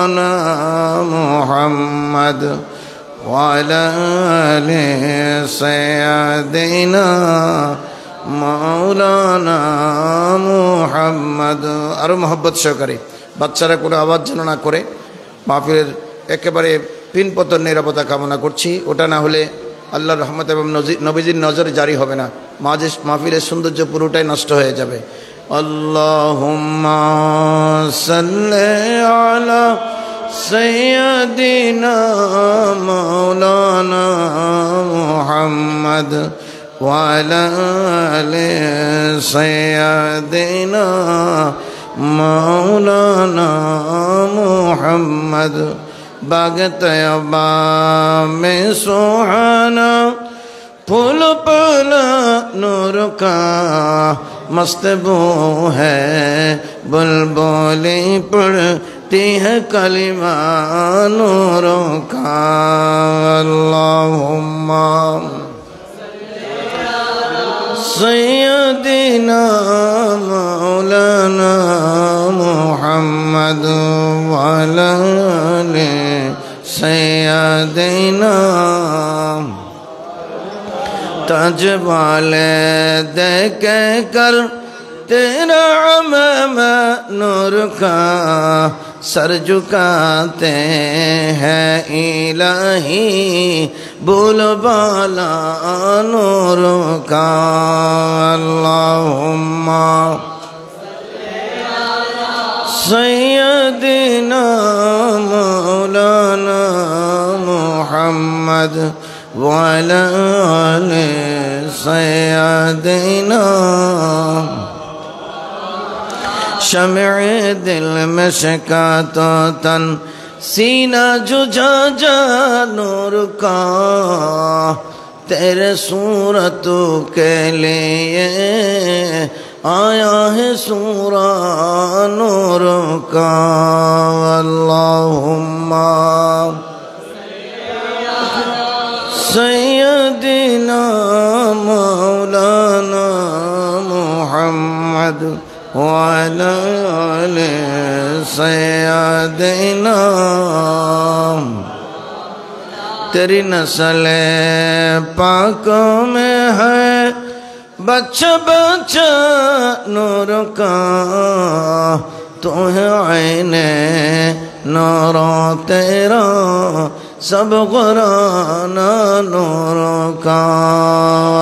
मौलाना मुहम्मद वाला आले सय्यदिना मौलाना मुहम्मद। और मोहब्बत सहकारे বাচ্চারা কোনো আওয়াজ যেন না করে। মাহফিলের একেবারে পিনপতন নিরাপত্তা কামনা করছি। ওটা না হলে আল্লাহর রহমত এবং নবীজির নজর জারি হবে না, মাহফিলের সৌন্দর্য পুরোটাই নষ্ট হয়ে যাবে। আল্লাহুম্মা সাল্লি আলা সাইয়্যিদিনা মাওলানা মুহাম্মদ ওয়া আলা আলি সাইয়্যিদিনা মাওলানা মুহাম্মদ। बाग तयबा में सुहाना फूल पला नूर का मस्त बू है, बुलबुली पढ़ती है कलिमा नूरों का। अल्लाहुम्मा सय्यदिना मौलाना मुहम्मद वाला आले सय्यदिना। तज वाले देखे कर तेरा अमम नूर का सर झुकाते हैं इलाही बुलबाला नूर का। अल्लाहुम्मा सय्यदिना मौलाना मुहम्मद वाला आले सय्यदिना। शम्ए दिल में शिका तो तन सीना जुझा जा नूर का, तेरे सूरतों के लिए आया है सूरा नूर का। अल्लाहुम्मा सय्यदिना मौलाना मुहम्मद वाला आले सय्यदिना। तेरी नस्ल पाकों में है बच्चा बच्चा नूर का, तू है आईने नूरो तेरा सब गुराना नूर का।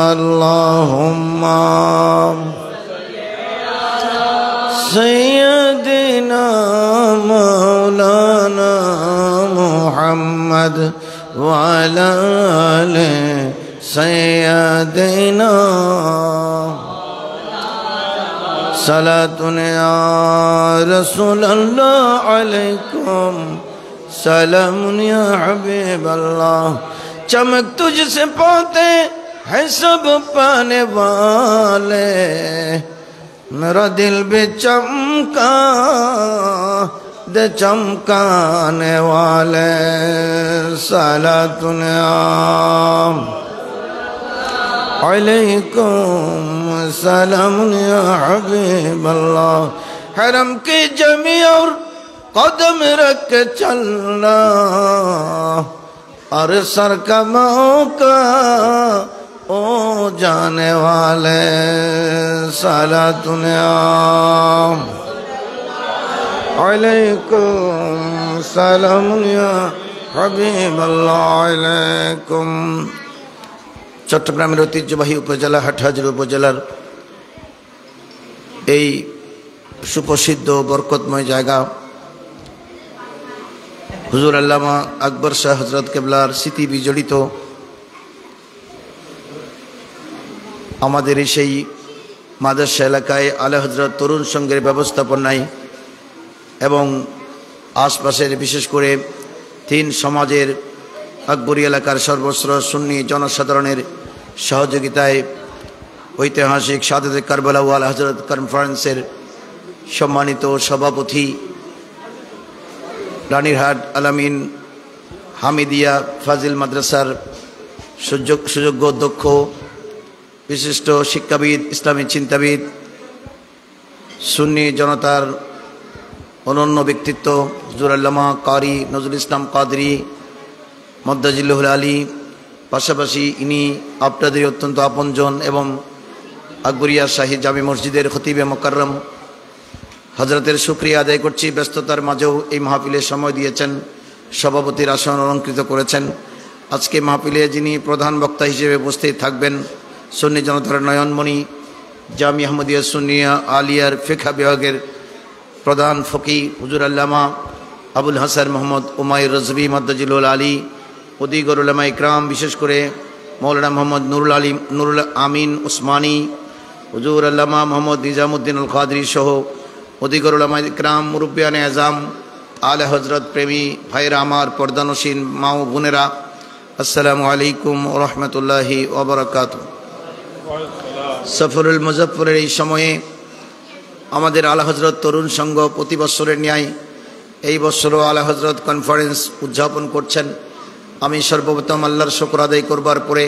अल्लाहुम्मा सय्यदिना मौलाना मुहम्मद वाला आले सय्यदिना। सलातुन या रसूल अल्लाह अलैकुम सलामुन या हबीब अल्लाह। चमक तुझसे पाते हैं सब पाने वाले, मेरा दिल भी चमका दे चमकाने वाले। सलातुन अलैकुम सलामुन या हबीब अल्लाह। हरम की जमी और कदम रख के चलना, और सर का मौका ओ जाने वाले। सलातुन अलैकुम सलामुन या हबीब अल्लाह अलैकुम। চট্টগ্রামের ঐতিহ্যবাহী উপজেলা হাটহাজারী উপজেলার এই সুপ্রসিদ্ধ বরকতময় জায়গা হুজুর আল্লামা আকবর শাহ হযরত কেবলার স্মৃতি বিজড়িত আমাদের সেই মাদ্রাসা এলাকায় আলা হযরত তরুণ সংঘের ব্যবস্থাপনায় এবং আশপাশের বিশেষ করে তিন সমাজের আকবরী এলাকার সর্বস্র সুন্নি জনসাধারণের সহযোগিতায় ঐতিহাসিক শাহাদাতে কারবালা ও আলা হযরত কনফারেন্সের সম্মানিত সভাপতি রানীরহাট আলামিন হামিদিয়া ফাজিল মাদ্রাসার সুযোগ্য অধ্যক্ষ বিশিষ্ট শিক্ষাবিদ ইসলামী চিন্তাবিদ সুন্নি জনতার অনন্য ব্যক্তিত্ব হুজুর আল্লামা কারি নজরুল ইসলাম কাদরি মদ্দাজিল্লাহুল আলী, পাশাপাশি ইনি আপনাদের অত্যন্ত আপনজন এবং আকবরিয়া শাহী জামি মসজিদের খতিবে মোকাররম, হযরতের শুকরিয়া আদায় করছি। ব্যস্ততার মাঝেও এই মাহফিলে সময় দিয়েছেন, সভাপতির আসন অলঙ্কৃত করেছেন। আজকে মাহফিলে যিনি প্রধান বক্তা হিসেবে উপস্থিত থাকবেন, সুন্নি জনতার নয়নমণি, জামি আহমদিয়া সুন্নিয়া আলিয়ার ফিকহ বিভাগের প্রধান ফকি হুজুর আল্লামা আবুল হাসান মোহাম্মদ উমাইর রজভী মদ্দাজিলুল আলী, অধিগর উলামা ইকরাম, বিশেষ করে মৌলানা মোহাম্মদ নুরুল আমিন উসমানী, হুজুর আল্লামা মোহাম্মদ নিজামুদ্দিন আল কাদরি সহ অধিগর উলামা ইকরাম, মুরব্বিয়ানে আজম, আলে হজরত প্রেমী ভাইরা আমার, পর্দানসীন মা ও বোনেরা, আসসালামু আলাইকুম ওয়া রাহমাতুল্লাহি ওয়া বারাকাতুহু। সফরুল মুজফফরের এই সময়ে আমাদের আলা হজরত তরুণ সংঘ প্রতি বছরের ন্যায় এই বছরও আলা হজরত কনফারেন্স উদযাপন করছেন। আমি সর্বপ্রথম আল্লাহর শুকর আদায় করবার পরে,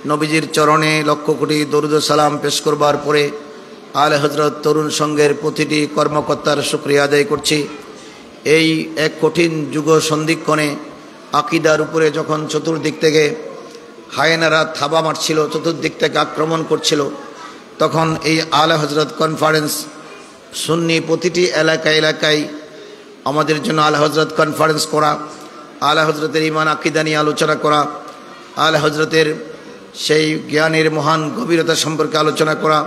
নবীজির চরণে লক্ষ কোটি দরুদ ও সালাম পেশ করবার পরে আলা হজরত তরুণ সংঘের প্রতিটি কর্মকর্তার শুকরিয়া আদায় করছি। এই এক কঠিন যুগ সন্ধিক্ষণে আকিদার উপরে যখন চতুর্দিক থেকে হায়েনারা থাবা মারছিল, চতুর্দিক থেকে আক্রমণ করছিল, তখন এই আলা হজরত কনফারেন্স সুন্নি প্রতিটি এলাকায় এলাকায় আমাদের জন্য আলা হজরত কনফারেন্স করা, আলা হজরতের ইমান আকিদা নিয়ে আলোচনা করা, আলা হজরতের সেই জ্ঞানের মহান গভীরতা সম্পর্কে আলোচনা করা,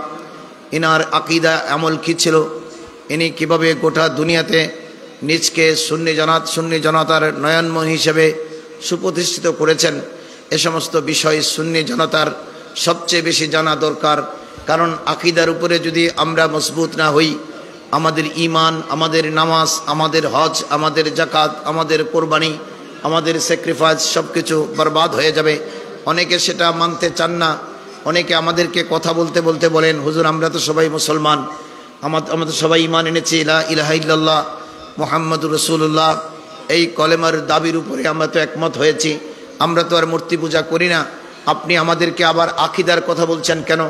ইনার আকিদা আমল কী ছিল, ইনি কীভাবে গোটা দুনিয়াতে নিজকে সুন্নি জনতার নয়নমণি হিসেবে সুপ্রতিষ্ঠিত করেছেন, এ সমস্ত বিষয় সুন্নি জনতার সবচেয়ে বেশি জানা দরকার। কারণ আকিদার উপরে যদি আমরা মজবুত না হই, আমাদের ঈমান, আমাদের নামাজ, আমাদের হজ, আমাদের জাকাত, আমাদের কোরবানি, আমাদের স্যাক্রিফাইস সব কিছু বরবাদ হয়ে যাবে। অনেকে সেটা মানতে চান না। অনেকে আমাদেরকে কথা বলতে বলতে বলেন, হুজুর আমরা তো সবাই মুসলমান, আমাদের সবাই ঈমান এনেছি, লা ইলাহা ইল্লাল্লাহ মুহাম্মাদুর রাসূলুল্লাহ, এই কলেমার দাবির উপরে আমরা তো একমত হয়েছি, আমরা তো আর মূর্তি পূজা করি না, আপনি আমাদেরকে আবার আকিদার কথা বলছেন কেন?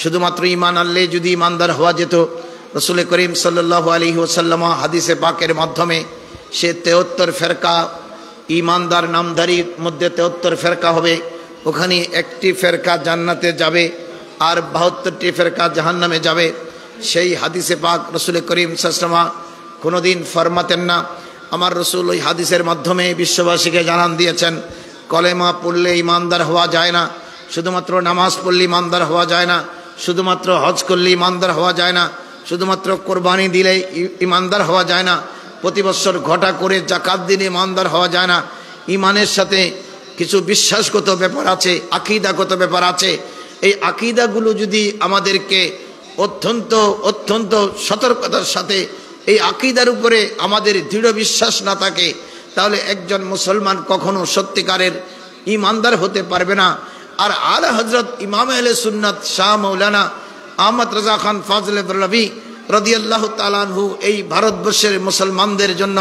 শুধুমাত্র ঈমান আনলে যদি ঈমানদার হওয়া যেত, রাসূল করিম সাল্লাল্লাহু আলাইহি ওয়াসাল্লাম হাদিসে পাকের মাধ্যমে সে 73 ফেরকা ঈমানদার নামধারীর মধ্যে 73 ফেরকা হবে, ওখানে একটি ফেরকা জান্নাতে যাবে আর 72টি ফেরকা জাহান্নামে যাবে। সেই হাদিসে পাক রাসূল করিম সাল্লাল্লাহু আলাইহি ওয়াসাল্লাম কোনোদিন ফরমাতেন না। আমার রসুল ওই হাদিসের মাধ্যমে বিশ্ববাসীকে জানান দিয়েছেন, কলেমা পড়লে ঈমানদার হওয়া যায় না, শুধুমাত্র নামাজ পড়লে ঈমানদার হওয়া যায় না, শুধুমাত্র হজ করলে ঈমানদার হওয়া যায় না, শুধুমাত্র কোরবানি দিলে ঈমানদার হওয়া যায় না, প্রতি বছর ঘটা করে জাকাত দিলে ঈমানদার হওয়া যায় না। ঈমানের সাথে কিছু বিশ্বাসগত ব্যাপার আছে, আকীদাগত ব্যাপার আছে। এই আকীদাগুলো যদি আমাদেরকে অত্যন্ত সতর্কতার সাথে এই আকীদার উপরে আমাদের দৃঢ় বিশ্বাস না থাকে, তাহলে একজন মুসলমান কখনো সত্যিকারের ঈমানদার হতে পারবে না। আর আলা হযরত ইমাম আহলে সুন্নাত শাহ মাওলানা আহমদ রাজা খান ফাজলে বরলভী রাদিয়াল্লাহু তাআলা আনহু এই ভারতবর্ষের মুসলমানদের জন্য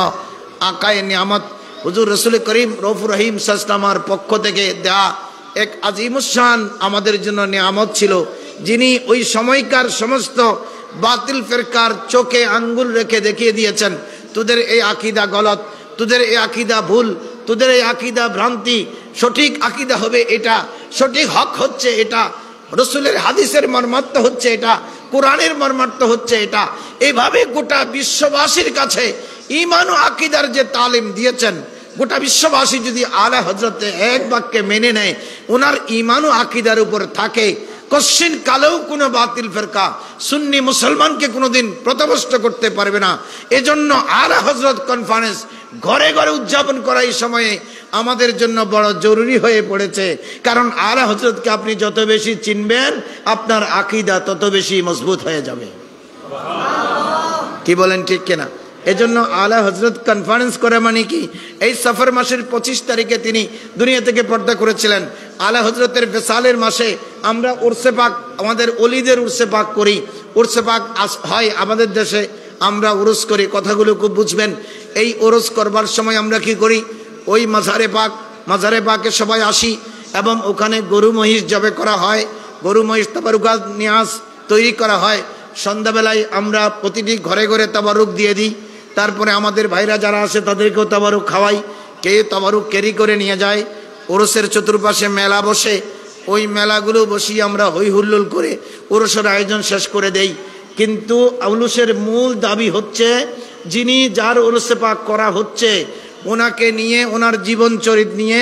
আকায়ে নিয়ামত হুজুর রাসূল করিম রউফুর রহিম সাল্লাল্লাহু পক্ষ থেকে দেয়া এক আজিমুশান আমাদের জন্য নিয়ামত ছিল, যিনি ওই সময়কার সমস্ত বাতিল ফেরকার চোখে আঙ্গুল রেখে দেখিয়ে দিয়েছেন, তোদের এই আকীদা গলত, তোদের এই আকীদা ভুল, তোদের এই আকীদা ভ্রান্তি, সঠিক আকীদা হবে এটা, সঠিক হক হচ্ছে এটা, রসুলের হাদিসের মর্মার্থ হচ্ছে এটা, কোরআনের মর্মার্থ হচ্ছে এটা। এইভাবে গোটা বিশ্ববাসীর কাছে ঈমান ও আকীদার যে তালিম দিয়েছেন, গোটা বিশ্ববাসী যদি আলা হযরতে এক বাক্যে মেনে নেয়, ওনার ঈমান ও আকীদার উপর থাকে, কশ্চিন কালেও কোনো বাতিল ফেরকা সুন্নি মুসলমানকে কোনোদিন প্রতিহত করতে পারবে না। এজন্য আলা হযরত কনফারেন্স ঘরে ঘরে উদযাপন করা এই সময়ে আমাদের জন্য বড় জরুরি হয়ে পড়েছে। কারণ আলা হযরতকে আপনি যত বেশি চিনবেন, আপনার আকীদা তত বেশি মজবুত হয়ে যাবে। কি বলেন, ঠিক কিনা? এজন্য আলা হযরত কনফারেন্স করে মানে কি, এই সফর মাসের 25 তারিখে তিনি দুনিয়া থেকে পর্দা করেছিলেন। আলা হযরতের বিসালের মাসে আমরা উরসে পাক, আমাদের ওলিদের উরসে পাক করি। উরসে পাক হয় আমাদের দেশে, আমরা উরুস করি। কথাগুলো খুব বুঝবেন। এই উরুস করবার সময় আমরা কি করি, ওই মাজারে পাকে সবাই আসি এবং ওখানে গরু মহিষ জবে করা হয়, গরু মহিষ তাবারুকাত নিয়াজ তৈরি করা হয়। সন্ধ্যাবেলায় আমরা প্রতিটি ঘরে ঘরে তাবারুক দিয়ে দিই। তারপরে আমাদের ভাইরা যারা আসে তাদেরকেও তাবারুক খাওয়াই, কে তাবারুক ক্যারি করে নিয়ে যায়। ওরসের চতুর্পাশে মেলা বসে, ওই মেলাগুলো বসিয়ে আমরা হই হুল্লোল করে ওরসের আয়োজন শেষ করে দেই। কিন্তু আউলুসের মূল দাবি হচ্ছে যিনি যার ওরসে পাক করা হচ্ছে ওনাকে নিয়ে, ওনার জীবন চরিত নিয়ে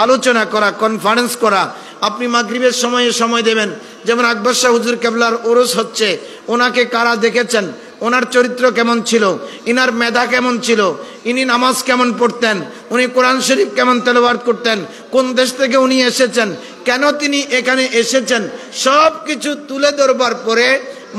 আলোচনা করা, কনফারেন্স করা। আপনি মাগরিবের সময় দেবেন, যেমন আকবর শাহ হুজুর কেবলার ওরস হচ্ছে, ওনাকে কারা দেখেছেন, ওনার চরিত্র কেমন ছিল, ইনার মেধা কেমন ছিল, ইনি নামাজ কেমন পড়তেন, উনি কোরআন শরীফ কেমন তেলাওয়াত করতেন, কোন দেশ থেকে উনি এসেছেন, কেন তিনি এখানে এসেছেন, সব কিছু তুলে ধরবার পরে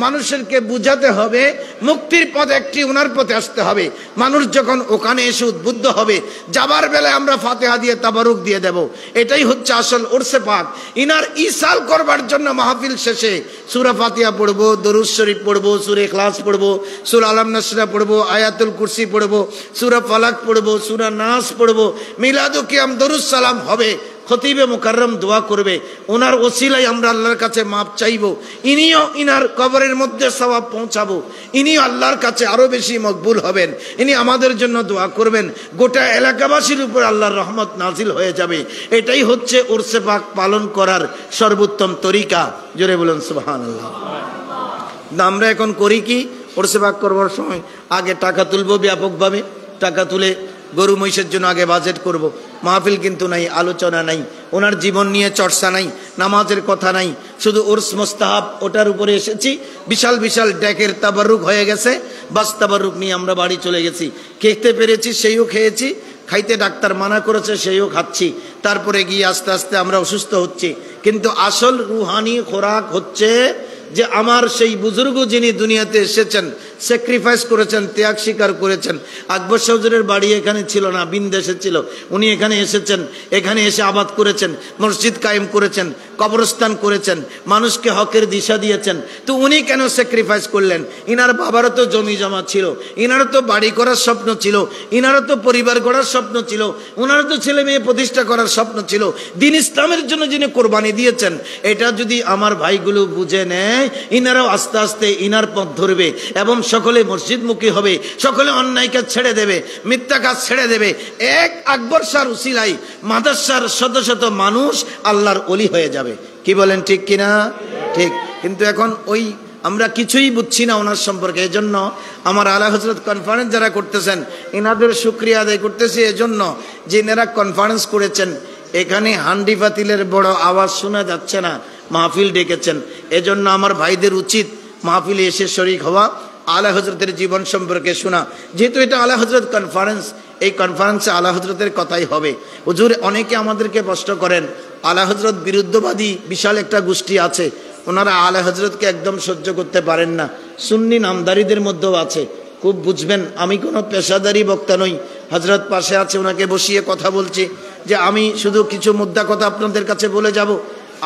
মানুষকে বুঝাতে হবে মুক্তির পথ একটি, ওনার পথে আসতে হবে। মানুষ যখন ওখানে এসে উদ্বুদ্ধ হবে, যাবার বেলায় আমরা ফাতিহা দিয়ে তাবারুক দিয়ে দেব। এটাই হচ্ছে আসল উরসে পাক। ইনার ইসাল করবার জন্য মাহফিল শেষে সূরা ফাতিহা পড়বো, দরুদ শরীফ পড়বো, সূরা ইখলাস পড়বো, সূরা আলাম নাসরা পড়বো, আয়াতুল কুরসি পড়বো, সূরা ফালাক পড়বো, সূরা নাস পড়বো, মিলাদু কিয়াম দরুদ সালাম হবে, খতিবে মুকাররম দোয়া করবে, ওনার ওসিলাই আমরা আল্লাহর কাছে মাপ চাইবো, ইনিও ইনার কবরের মধ্যে সওয়াব পৌঁছাবো, ইনিও আল্লাহর কাছে আরো বেশি মকবুল হবেন, ইনি আমাদের জন্য দোয়া করবেন, গোটা এলাকাবাসীর উপর আল্লাহর রহমত নাজিল হয়ে যাবে। এটাই হচ্ছে উরসে পাক পালন করার সর্বোত্তম তরিকা। জোরে বলুন সুবহানাল্লাহ। আমরা এখন করি কি, উরসে পাক করবার সময় আগে টাকা তুলবো, ব্যাপকভাবে টাকা তুলে গরু মহিষের জন্য আগে বাজেট করব। মাহফিল কিন্তু নাই, আলোচনা নাই, ওনার জীবন নিয়ে চর্চা নাই, নামাজের কথা নাই, শুধু উরস মোস্তাহাব ওটার উপরে এসেছি। বিশাল বিশাল ডেকের তাবারুক হয়ে গেছে, বাস তাবারুক নিয়ে আমরা বাড়ি চলে গেছি। খেতে পেরেছি সেইও খেয়েছি, খাইতে ডাক্তার মানা করেছে সেইও খাচ্ছি, তারপরে গিয়ে আস্তে আস্তে আমরা অসুস্থ হচ্ছি। কিন্তু আসল রুহানি খোরাক হচ্ছে যে আমার সেই বুজুর্গ যিনি দুনিয়াতে এসেছেন, স্যাক্রিফাইস করেছেন, ত্যাগ স্বীকার করেছেন। আকবর শাহ হুজুরের বাড়ি এখানে ছিল না, বিন্দেশে ছিল, উনি এখানে এসেছেন, এখানে এসে আবাদ করেছেন, মসজিদ কায়েম করেছেন, কবরস্থান করেছেন, মানুষকে হকের দিশা দিয়েছেন। তো উনি কেন স্যাক্রিফাইস করলেন? ইনার বাবারও তো জমি জমা ছিল, ইনারও তো বাড়ি করার স্বপ্ন ছিল, ইনারও তো পরিবার গড়ার স্বপ্ন ছিল, ওনারও তো ছেলে মেয়ে প্রতিষ্ঠা করার স্বপ্ন ছিল। দিন ইসলামের জন্য যিনি কোরবানি দিয়েছেন, এটা যদি আমার ভাইগুলো বুঝে নেয়, ইনারাও আস্তে আস্তে ইনার পথ ধরবে এবং সকলে মসজিদমুখী হবে, সকলে অন্যায়কে ছেড়ে দেবে, মিথ্যা কাজ ছেড়ে দেবে। এক আকবর শাহর উসিলাই মাদ্রাসার শত শত মানুষ আল্লাহর ওলি হয়ে যাবে। কি বলেন, ঠিক কিনা? ঠিক। কিন্তু এখন ওই আমরা কিছুই বুঝছি না ওনার সম্পর্কে। এজন্য আমার আলা হযরত কনফারেন্স যারা করতেছেন, এনাদের শুকরিয়া আদায় করতেছি এজন্য যে এনারা কনফারেন্স করেছেন। এখানে হান্ডি পাতিলের বড় আওয়াজ শোনা যাচ্ছে না, মাহফিল ডেকেছেন। এজন্য আমার ভাইদের উচিত মাহফিলে এসে শরীক হওয়া, আলা হজরতের জীবন সম্পর্কে শোনা। যেহেতু এটা আলা হজরত কনফারেন্স, এই কনফারেন্সে আলা হজরতের কথাই হবে। হুজুর অনেকে আমাদেরকে প্রশ্ন করেন, আলা হজরত বিরুদ্ধবাদী বিশাল একটা গোষ্ঠী আছে, ওনারা আলা হজরতকে একদম সহ্য করতে পারেন না। সুন্নি নামদারিদের মধ্যেও আছে। খুব বুঝবেন, আমি কোনো পেশাদারি বক্তা নই। হজরত পাশে আছে, ওনাকে বসিয়ে কথা বলছি যে আমি শুধু কিছু মুদ্রা কথা আপনাদের কাছে বলে যাব।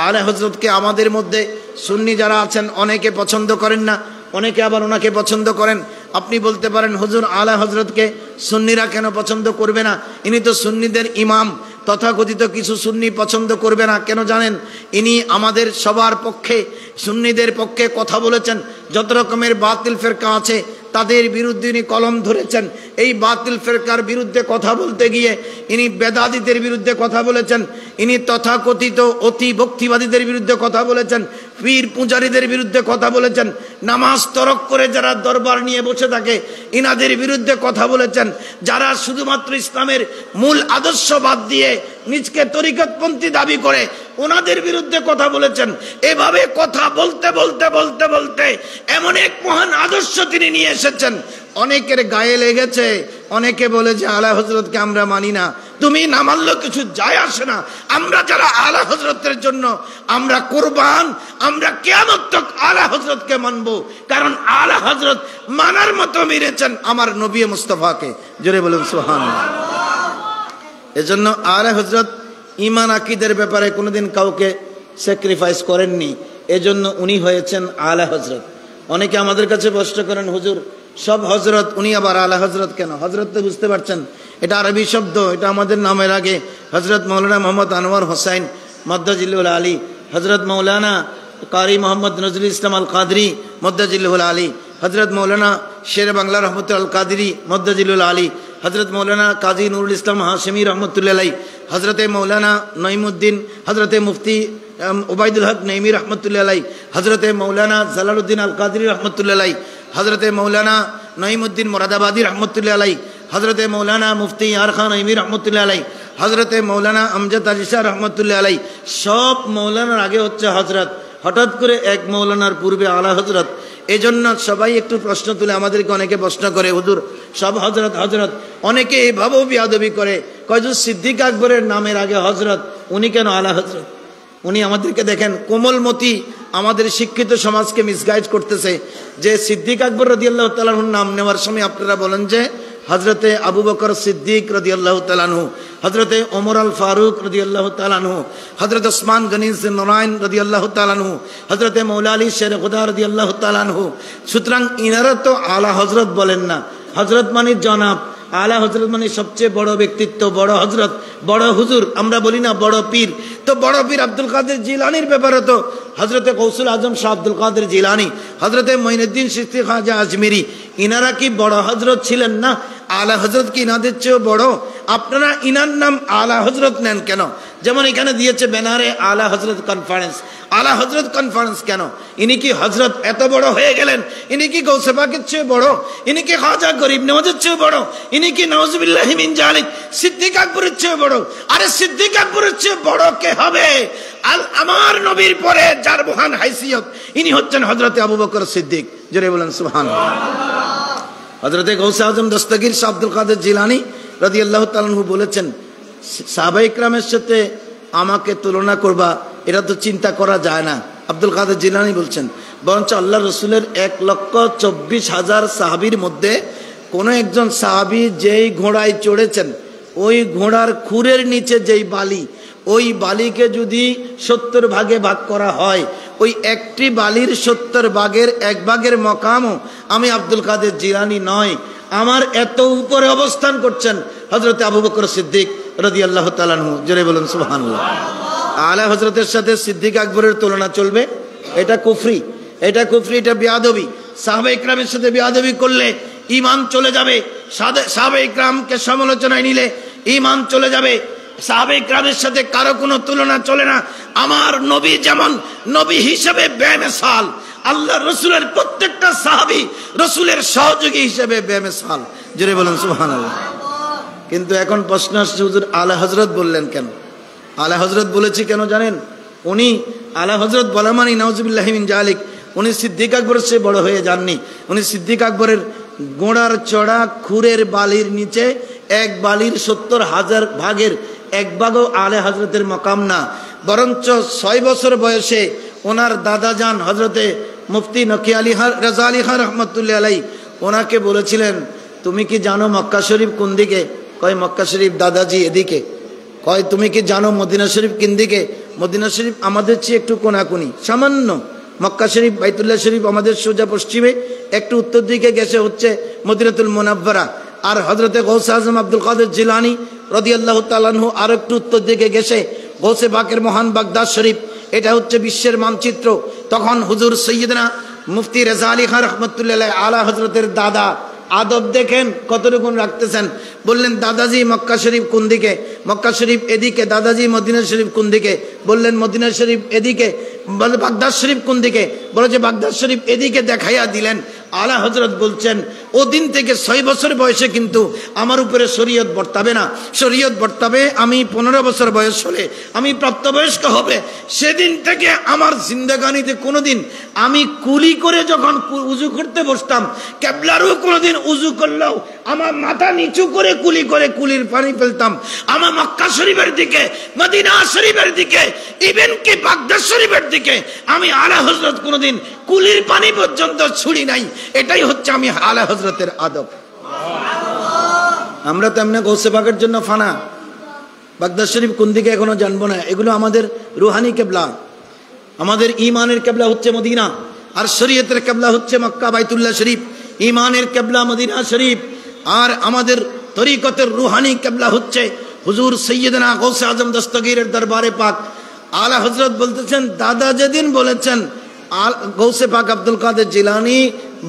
আলা হজরতকে আমাদের মধ্যে সুন্নি যারা আছেন অনেকে পছন্দ করেন না, অনেকে আবার ওনাকে পছন্দ করেন। আপনি বলতে পারেন, হুজুর আলা হজরতকে সুন্নিরা কেন পছন্দ করবে না? ইনি তো সুন্নিদের ইমাম। তথাকথিত কিছু সুন্নি পছন্দ করবে না কেন জানেন? ইনি আমাদের সবার পক্ষে, সুন্নিদের পক্ষে কথা বলেছেন। যত রকমের বাতিল ফেরকা আছে তাদের বিরুদ্ধে ইনি কলম ধরেছেন। এই বাতিল ফেরকার বিরুদ্ধে কথা বলতে গিয়ে ইনি বেদাতীদের বিরুদ্ধে কথা বলেছেন, ইনি তথাকথিত অতি ভক্তিবাদীদের বিরুদ্ধে কথা বলেছেন, পীর পূজারীদের বিরুদ্ধে কথা বলেছেন, নামাজ তরক করে যারা দরবার নিয়ে বসে থাকে ইনাদের বিরুদ্ধে কথা বলেছেন, যারা শুধুমাত্র ইসলামের মূল আদর্শ বাদ দিয়ে নিজকে তরিকতপন্থী দাবি করে ওনাদের বিরুদ্ধে কথা বলেছেন। এভাবে কথা বলতে বলতে বলতে বলতে এমন এক মহান আদর্শ তিনি নিয়ে এসেছেন, অনেকের গায়ে লেগেছে। অনেকে বলে যে আলা হজরতকে আমরা মানি না। তুমি না মানলেও কিছু যায় আসে না। আমরা যারা আলা হজরতের জন্য আমরা কুরবান, আমরা কিয়ামত তক আলা হজরতকে মানব। কারণ আলা হজরত মানার মতো মেরেছেন আমার নবী মুস্তাফাকে। জোরে বলুন সুবহানাল্লাহ। এজন্য আলা হজরত ঈমান আকীদার ব্যাপারে কোনোদিন কাউকে স্যাক্রিফাইস করেননি। এজন্য উনি হয়েছেন আলা হজরত। অনেকে আমাদের কাছে প্রশ্ন করেন, হুজুর সব হজরত, উনি আবার আলা হজরত কেন? হজরত তো বুঝতে পারছেন এটা আরবি শব্দ, এটা আমাদের নামের আগে হজরত মৌলানা মোহাম্মদ আনোয়ার হোসাইন মদ্দাজিল্লুল আলী, হজরত মৌলানা কারি মোহাম্মদ নজরুল ইসলাম আল কাদরি মদ্দাজিল্লুল আলী, হজরত মৌলানা শের বাংলা রহমতুল কাদিরি মদ্দাজিলুল আলী, হজরত মৌলানা কাজী নুরুল ইসলাম হাশেমি রহমতুল্লাহ আলাই, হজরতে মৌলানা নঈমুদ্দিন, হজরতে মুফতি ওবায়দুল হক নঈমি রহমতুল্লাহ আলাই, হজরতে মৌলানা জালালউদ্দিন আল কাদিরি রহমতুল্লাহ আলাই, হজরতে মৌলানা নঈমুদ্দিন মোরাদাবাদী রহমতুল্লাহ আলাই, হজরতে মৌলানা মুফতি ইয়ার খান নঈমি রহমতুল্লাহ আলাই, হজরতে মৌলানা আমজাদ আলী শাহ রহমতুল্লাহ আলাই। সব মৌলানার আগে হচ্ছে হজরত, হঠাৎ করে এক মৌলানার পূর্বে আলা হজরত। এই জন্য সবাই একটু প্রশ্ন তুলে, আমাদেরকে অনেকে প্রশ্ন করে, হুজুর সব হজরত হজরত। অনেকে এইভাবেও বিয়াদবি করে, কয় যে সিদ্দিক আকবরের নামের আগে হজরত, উনি কেন আলা হজরত? উনি আমাদেরকে দেখেন কোমলমতি আমাদের শিক্ষিত সমাজকে মিসগাইড করতেছে যে সিদ্দিক আকবর রাদিয়াল্লাহু তাআলা আনহুর নাম নেওয়ার সময় আপনারা বলেন যে হজরতে আবু বকর সিদ্দিক রাদিয়াল্লাহু তাআলা আনহু, হজরতে ওমর আল ফারুক রাদিয়াল্লাহু তাআলা আনহু, হজরত ওসমান গনি নুরাইন রাদিয়াল্লাহু তাআলা আনহু, হজরতে মৌলা আলী শের খুদা রাদিয়াল্লাহু তাআলা আনহু। সুতরাং ইনারা তো আলা হজরত বলেন না। হজরত মানে জনাব, আলা হজরত মানে সবচেয়ে বড় ব্যক্তিত্ব, বড় হজরত, বড় হুজুর। আমরা বলি না বড় পীর। তো বড় পীর আব্দুল কাদের জিলানির ব্যাপারে তো হজরতে গৌসুল আজম শাহ আব্দুল কাদের জিলানি, হজরতে মঈনুদ্দিন চিশতি খাজা আজমেরি, ইনারা কি বড় হজরত ছিলেন না? আলা হজরত কি ইনাদের চেয়েও বড়? আপনারা ইনার নাম আলা হজরত নেন কেন? যেমন এখানে দিয়েছে ব্যানারে আলা হজরত কনফারেন্স। আলা হজরত কনফারেন্স কেন? ইনি কি হজরত এত বড় হয়ে গেলেন? ইনি কি গৌসে পাকের চেয়ে বড়? ইনি কি খাজা গরিব নওয়াজের চেয়ে বড়? ইনি কি নাউজুবিল্লাহি মিন জালিক সিদ্দিক আকবরের চেয়ে বড়? আরে সিদ্দিক আকবরের চেয়ে বড় কে হবে? আমার নবীর পরে যার মহান হাইসিয়ত, ইনি হচ্ছেন হজরতে আবু বকর সিদ্দিক। জোরে বলেন সুবহানাল্লাহ। হজরতে গৌসে আজম দস্তগীর শাহ আব্দুল কাদের জিলানী রাদিয়াল্লাহু তাআলা আনহু বলেছেন, সাহাবায়ে ইকরামের সাথে আমাকে তুলনা করবা, এটা তো চিন্তা করা যায় না। আব্দুল কাদের জিলানী বলছেন, বরঞ্চ আল্লাহ রসুলের 1,24,000 সাহাবীর মধ্যে কোন একজন সাহাবী যেই ঘোড়ায় চড়েছেন, ওই ঘোড়ার খুরের নিচে যেই বালি, ওই বালিকে যদি 70 ভাগে ভাগ করা হয়, ওই একটি বালির 70 ভাগের 1 ভাগের মকামও আমি আব্দুল কাদের জিলানী নয়, আমার এত উপরে অবস্থান করছেন হজরতে আবু বকর সিদ্দিক রাদিয়াল্লাহু তাআলা আনহু। জোরে বলুন সুবহানাল্লাহ। আলা হজরতের সাথে সিদ্দিক আকবরের তুলনা চলবে? এটা কুফরি, এটা কুফরি, এটা বিয়াদবি। সাহাবায়ে ইকরামের সাথে বিয়াদবি করলে ঈমান চলে যাবে। সাহাবায়ে ইকরামকে সমালোচনায় নিলে ঈমান চলে যাবে। সাহাবায়ে ইকরামের সাথে কারো কোনো তুলনা চলে না। আমার নবী যেমন নবী হিসেবে বেমিসাল, আল্লাহ রসুলের প্রত্যেকটা সাহাবী রসুলের সহযোগী হিসেবে বেমিসাল। জোরে বলেন সুবহানাল্লাহ। কিন্তু এখন প্রশ্ন আসছে, হুজুর আলা হজরত বললেন কেন? আলা হজরত বলেছি কেন জানেন? উনি আলা হজরত বলা মানে নাউজুবিল্লাহি মিন জালিক, উনি সিদ্দিক আকবরের চেয়ে বড় হয়ে যাননি। উনি সিদ্দিক আকবরের গোড়ার চড়া খুরের বালির নিচে 1 বালির 70,000 ভাগের 1 ভাগও আলা হজরতের মকাম না। বরঞ্চ 6 বছর বয়সে ওনার দাদা যান হজরতে মুফতি নকি আলী রাজা আলী খান রহমতুল্লাহ আলাই ওনাকে বলেছিলেন, তুমি কি জানো মক্কা শরীফ কোন দিকে? কয় মক্কা শরীফ দাদাজি এদিকে। কয় তুমি কি জানো মদিনা শরীফ কোন দিকে? মদিনা শরীফ আমাদের চেয়ে একটু কোনাকুনি সামান্য। মক্কা শরীফ বাইতুল্লাহ শরীফ আমাদের সোজা পশ্চিমে, একটু উত্তর দিকে গেছে হচ্ছে মদিনাতুল মুনাব্বারা। আর হজরতে গৌসে আজম আব্দুল কাদের জিলানী রাদিয়াল্লাহু তাআলা আনহু আর একটু উত্তর দিকে গেছে গৌসে পাকের মহান বাগদাদ শরীফ। এটা হচ্ছে বিশ্বের মানচিত্র। তখন হুজুর সৈয়দনা মুফতি রেজা আলী খান রহমতুল্লাহ আলাইহি আলা হজরতের দাদা আদব দেখেন কতটুকু রাখতেছেন। বললেন, দাদাজি মক্কা শরীফ কোন দিকে? মক্কা শরীফ এদিকে। দাদাজি মদিনা শরীফ কোন দিকে? বললেন মদিনা শরীফ এদিকে। বলে বাগদাদ শরীফ কোন দিকে? বলে যে বাগদাদ শরীফ এদিকে দেখাইয়া দিলেন। আলা হজরত বলছেন, ওদিন থেকে 6 বছর বয়সে কিন্তু আমার উপরে শরীয়ত বর্তাবে না। শরীয়ত বর্তাবে আমি 15 বছর বয়স হলে, আমি প্রাপ্তবয়স্ক হবে। সেদিন থেকে আমার জিন্দেগানিতে কোনোদিন আমি কুলি করে যখন উজু করতে বসতাম, কেবলারও কোনোদিন উজু করলেও আমার মাথা নিচু করে কুলির পানি ফেলতাম। আমার মক্কা শরীফের দিকে, মদিনা শরীফের দিকে, ইভেন কি বাগদাদ শরীফের দিকে আমি আলা হজরত কোনোদিন কুলির পানি পর্যন্ত ছুড়ি নাই। এটাই হচ্ছে আমি আলা হজরতের আদব। আমরা তো এমনি গৌসে পাকের জন্য ফানা। বাগদাদ শরীফ কোন দিকে এখনো জানবো না। এগুলো আমাদের রুহানি কেবলা। আমাদের ইমানের কেবলা হচ্ছে মদিনা, আর শরীয়তের কেবলা হচ্ছে মক্কা বাইতুল্লাহ শরীফ। ইমানের কেবলা মদিনা শরীফ, আর আমাদের তরিকতের রুহানি কেবলা হচ্ছে হুজুর সৈয়দনা গৌসে আজম দস্তগীরের দরবারে পাক। আলা হজরত বলতেছেন, দাদা যেদিন বলেছেন গৌসে পাক আব্দুল কাদের জিলানী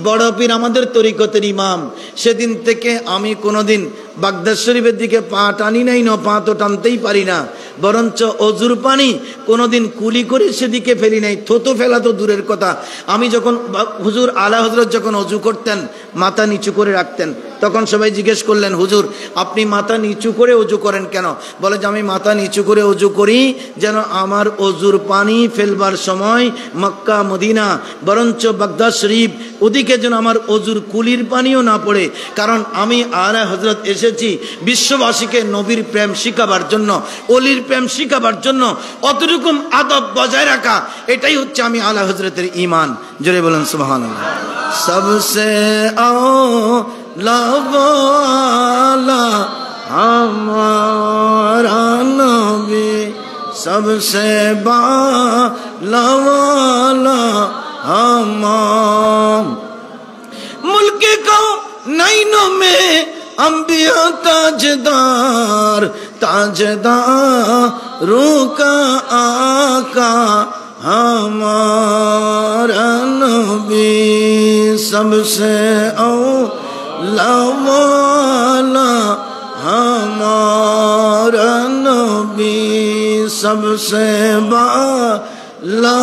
বড় পীর আমাদের তরিকতের ইমাম, সেদিন থেকে আমি কোনোদিন বাগদাদ শরীফের দিকে পা টানি নাই, না পা তো টানতেই পারি না, বরঞ্চ অজুর পানি কোনোদিন কুলি করে সেদিকে ফেলি নাই, থতো ফেলা তো দূরের কথা। আমি যখন হুজুর আলা হজরত যখন অজু করতেন মাথা নিচু করে রাখতেন, তখন সবাই জিজ্ঞেস করলেন, হুজুর আপনি মাথা নিচু করে অজু করেন কেন? বলে যে আমি মাথা নিচু করে অজু করি যেন আমার অজুর পানি ফেলবার সময় মক্কা মদিনা বরঞ্চ বাগদাদ শরীফ ওদিকে যেন আমার অজুর কুলির পানিও না পড়ে। কারণ আমি আলা হজরত এসেছি বিশ্ববাসীকে নবীর প্রেম শিখাবার জন্য, অলির প্রেম শিখাবার জন্য, অতটুকুম আদব বজায় রাখা, এটাই হচ্ছে আমি আলা হজরতের ঈমান। জোরে বলেন সুবহানাল্লাহ। সবসে আওলা हमारा नबी सबसे बाला हमाम मुल्क को नैनों में अंबिया ताजदार ताजदारों का आका हमारा नबी सबसे औला हमारा नबी सबसे बाला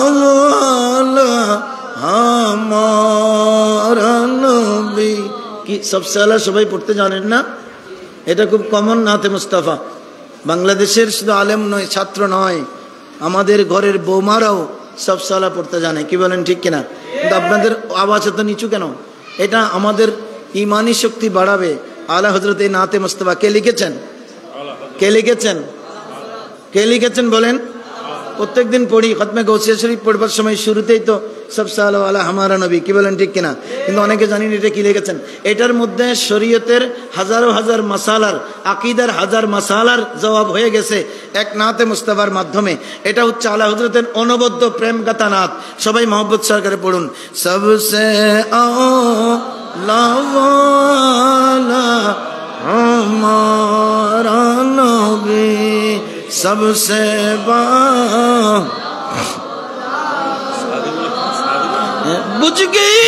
हमारा नबी কি सबसे आला সবাই পড়তে জানেন না? এটা খুব কমন নাতে মুস্তাফা। বাংলাদেশের শুধু আলেম নয়, ছাত্র নয়, আমাদের ঘরের বৌমারাও सबसे आला পড়তে জানে। কি বলেন ঠিক কিনা? কিন্তু আপনাদের আওয়াজ এত নিচু কেন? এটা আমাদের ইমানি শক্তি বাড়াবে। আলা হযরত এই নাতে মুস্তাফা কে লিখেছেন? কে লিখেছেন? কে লিখেছেন বলেন? প্রত্যেকদিন পড়ি, খতমে গৌসিয়া শরীফ পড়বার সময় শুরুতেই তো सबसे आला वाला हमारा नबी। কি বলেন ঠিক কিনা? কিন্তু অনেকে জানেন এটা কি লিখেছেন। এটার মধ্যে শরীয়তের হাজারো হাজার মাসালার, আকীদার হাজার মাসালার জবাব হয়ে গেছে এক নাতে মুস্তাফার মাধ্যমে। এটা হচ্ছে আলা হযরতের অনবদ্য প্রেম গাথা নাত। সবাই মহব্বত সহকারে পড়ুন। सबसे आला वाला हमारा नबी सबसे बुझ गई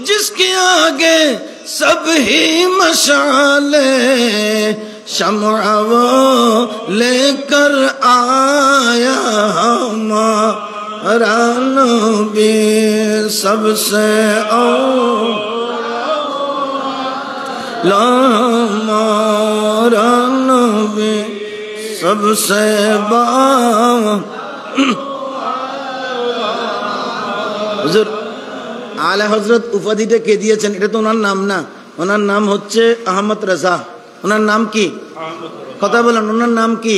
जिसके आगे सब ही मशाले शम्अ वो लेकर आया हमारा नबी सबसे औला हमारा नबी सबसे হুজুর আলা হযরত উপাধিটা কে দিয়েছেন? এটা তো ওনার নাম না, ওনার নাম হচ্ছে আহমদ রাজা। ওনার নাম কি? কথা বলেন, ওনার নাম কি?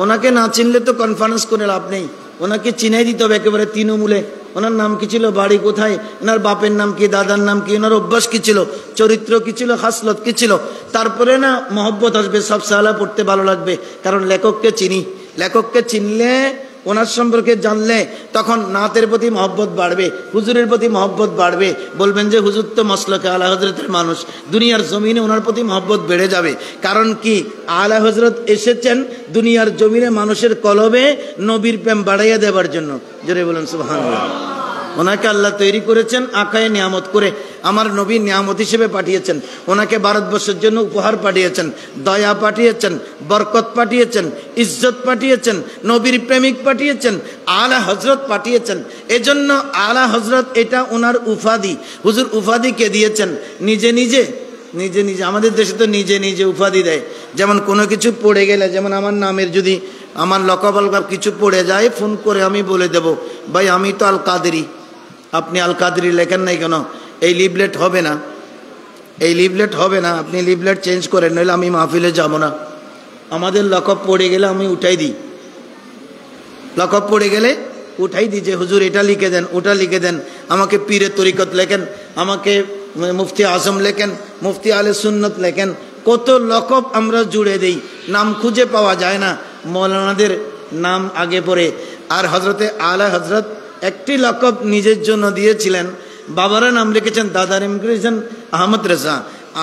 ওনাকে না চিনলে তো কনফারেন্স করে লাভ নেই, ওনাকে চিনাই দিতে হবে একেবারে তৃণমূলে। ওনার নাম কি ছিল, বাড়ি কোথায়, ওনার বাপের নাম কি, দাদার নাম কি, ওনার অভ্যাস কি ছিল, চরিত্র কি ছিল, খাসলত কি ছিল, তারপরে না মহব্বত আসবে, सबसे आला পড়তে ভালো লাগবে। কারণ লেখককে চিনি, লেখককে চিনলে, ওনার সম্পর্কে জানলে তখন নাতের প্রতি মহব্বত বাড়বে, হুজুরের প্রতি মহব্বত বাড়বে। বলবেন যে হুজুর তো মসলকে আলা হযরতের মানুষ, দুনিয়ার জমিনে ওনার প্রতি মহব্বত বেড়ে যাবে। কারণ কি, আলা হযরত এসেছেন দুনিয়ার জমিনে মানুষের কলবে নবীর প্রেম বাড়াইয়া দেবার জন্য। জোরে বলেন সুবহানাল্লাহ। ওনাকে আল্লাহ তৈরি করেছেন আকায়ে নিয়ামত করে, আমার নবী নিয়ামত হিসেবে পাঠিয়েছেন। ওনাকে ভারতবর্ষের জন্য উপহার পাঠিয়েছেন, দয়া পাঠিয়েছেন, বরকত পাঠিয়েছেন, ইজ্জত পাঠিয়েছেন, নবীর প্রেমিক পাঠিয়েছেন, আলা হযরত পাঠিয়েছেন। এজন্য আলা হযরত এটা ওনার উপাধি। হুজুর উপাধিকে দিয়েছেন নিজে নিজে, নিজে নিজে। আমাদের দেশে তো নিজে নিজে উপাধি দেয়। যেমন কোনো কিছু পড়ে গেলে, যেমন আমার নামের যদি আমার লকব আলকাব কিছু পড়ে যায়, ফোন করে আমি বলে দেব, ভাই আমি তো আল কাদেরি, আপনি আল কাদেরি লেখেন নাই কেন? এই লিভলেট হবে না, এই লিভলেট হবে না, আপনি লিভলেট চেঞ্জ করেন, নইলে আমি মাহফিলে যাব না। আমাদের লকব পড়ে গেলে আমি উঠাই দিই, লকব পড়ে গেলে উঠাই দিই যে হুজুর এটা লিখে দেন, ওটা লিখে দেন, আমাকে পীরে তরিকত লেখেন, আমাকে মুফতি আজম লেখেন, মুফতি আলে সুন্নত লেখেন। কত লকব আমরা জুড়ে দেই, নাম খুঁজে পাওয়া যায় না, মৌলানাদের নাম আগে পড়ে। আর হজরতে আলা হজরত একটি লকব নিজের জন্য দিয়েছিলেন, বাবারা নাম লিখেছেন, দাদার নাম লিখেছেন আহমদ রেজা।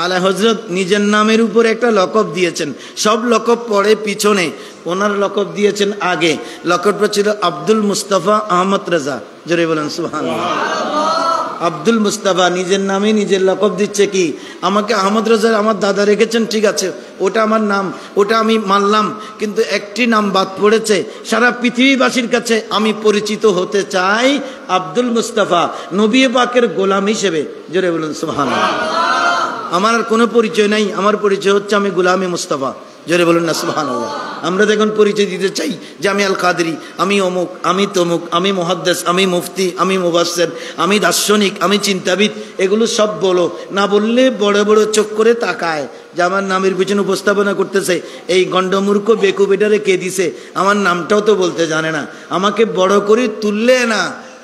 আলা হজরত নিজের নামের উপর একটা লকব দিয়েছেন, সব লকব পড়ে পিছনে, ওনার লকব দিয়েছেন আগে। লকবটা ছিল আব্দুল মুস্তাফা আহমদ রেজা। জোরে বলেন সুবহানাল্লাহ। আব্দুল মুস্তাফা নিজের নামে নিজের লকব দিচ্ছে কি, আমাকে আহমদ রাজা আমার দাদা রেখেছেন, ঠিক আছে ওটা আমার নাম, ওটা আমি মানলাম, কিন্তু একটি নাম বাদ পড়েছে। সারা পৃথিবীবাসীর কাছে আমি পরিচিত হতে চাই আব্দুল মুস্তাফা, নবী পাকের গোলাম হিসেবে। জোরে বলুন সুবহানাল্লাহ। আমার আর কোনো পরিচয় নাই, আমার পরিচয় হচ্ছে আমি গোলামে মুস্তাফা। জোরে বলুন না সুবহানাল্লাহ। আমরা দেখুন পরিচয় দিতে চাই যে আমি আল কাদরি, আমি অমুক, আমি তমুক, আমি মুহাদ্দিস, আমি মুফতি, আমি মুফাসসির, আমি দার্শনিক, আমি চিন্তাবিদ। এগুলো সব বলো, না বললে বড় বড় চোখ করে তাকায় যে আমার নামের পিছনে উপস্থাপনা করতেছে এই গণ্ডমূর্খ বেকু বেটারে কে দিছে, আমার নামটাও তো বলতে জানে না, আমাকে বড় করে তুললে না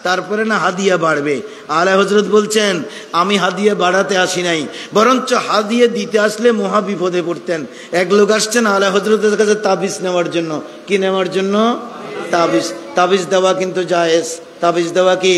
তারপরে না হাদিয়া বাড়বে। আলা হযরত বলছেন আমি হাদিয়া বাড়াতে আসি নাই, বরঞ্চ হাদিয়া দিতে আসলে মহা বিপদে পড়তেন। এক লোক আসছেন আলা হযরতের কাছে তাবিজ নেওয়ার জন্য। কি নেওয়ার জন্য? তাবিজ। তাবিজ দেওয়া কিন্তু জায়েজ, তাবিজ দেওয়া কি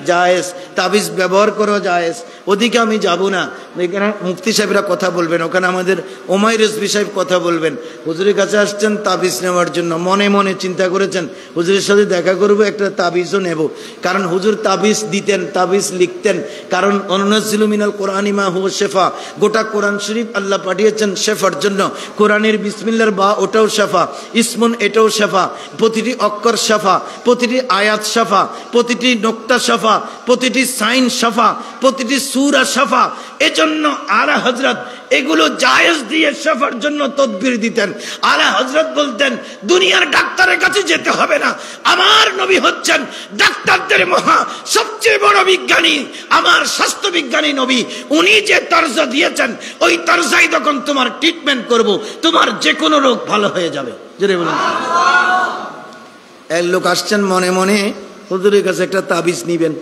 জায়েজ, তাবিজ ব্যবহার করা জায়েজ। ওদিকে আমি যাব না, এখানে মুফতি সাহেবরা কথা বলবেন, ওখানে আমাদের ওমাই রেজভী সাহেব কথা বলবেন। হুজুরের কাছে আসছেন তাবিজ নেওয়ার জন্য, মনে মনে চিন্তা করেছেন হুজুরের সাথে দেখা করব, একটা তাবিজও নেব। কারণ হুজুর তাবিজ দিতেন, তাবিজ লিখতেন। কারণ অনুনাজ্জিলু মিনাল কোরআনি মা হুয়া শিফা, গোটা কোরআন শরীফ আল্লাহ পাঠিয়েছেন শেফার জন্য। কোরআনের বিসমিল্লার বা ওটাও শেফা, ইসমুন এটাও শেফা, প্রতিটি অক্ষর শেফা, প্রতিটি আয়াত শেফা, প্রতিটি নোক্তা শেফা, প্রতিটি সাইন শেফা, প্রতিটি সূরা শেফা। এজন্য আলা হযরত এগুলো জায়েজ দিয়ে শেফার জন্য তদবির দিতেন। আলা হযরত বলতেন দুনিয়ার ডাক্তারের কাছে যেতে হবে না, আমার নবী হচ্ছেন ডাক্তারদের মহা সবচেয়ে বড় বিজ্ঞানী, আমার স্বাস্থ্য বিজ্ঞানী নবী। উনি যে তরজা দিয়েছেন ওই তরজাই যখন তোমার ট্রিটমেন্ট করব, তোমার যে কোনো রোগ ভালো হয়ে যাবে। জোরে বলুন। এক লোক আসছেন মনে মনে হুজুরের কাছে একটা তাবিজ নিবেন,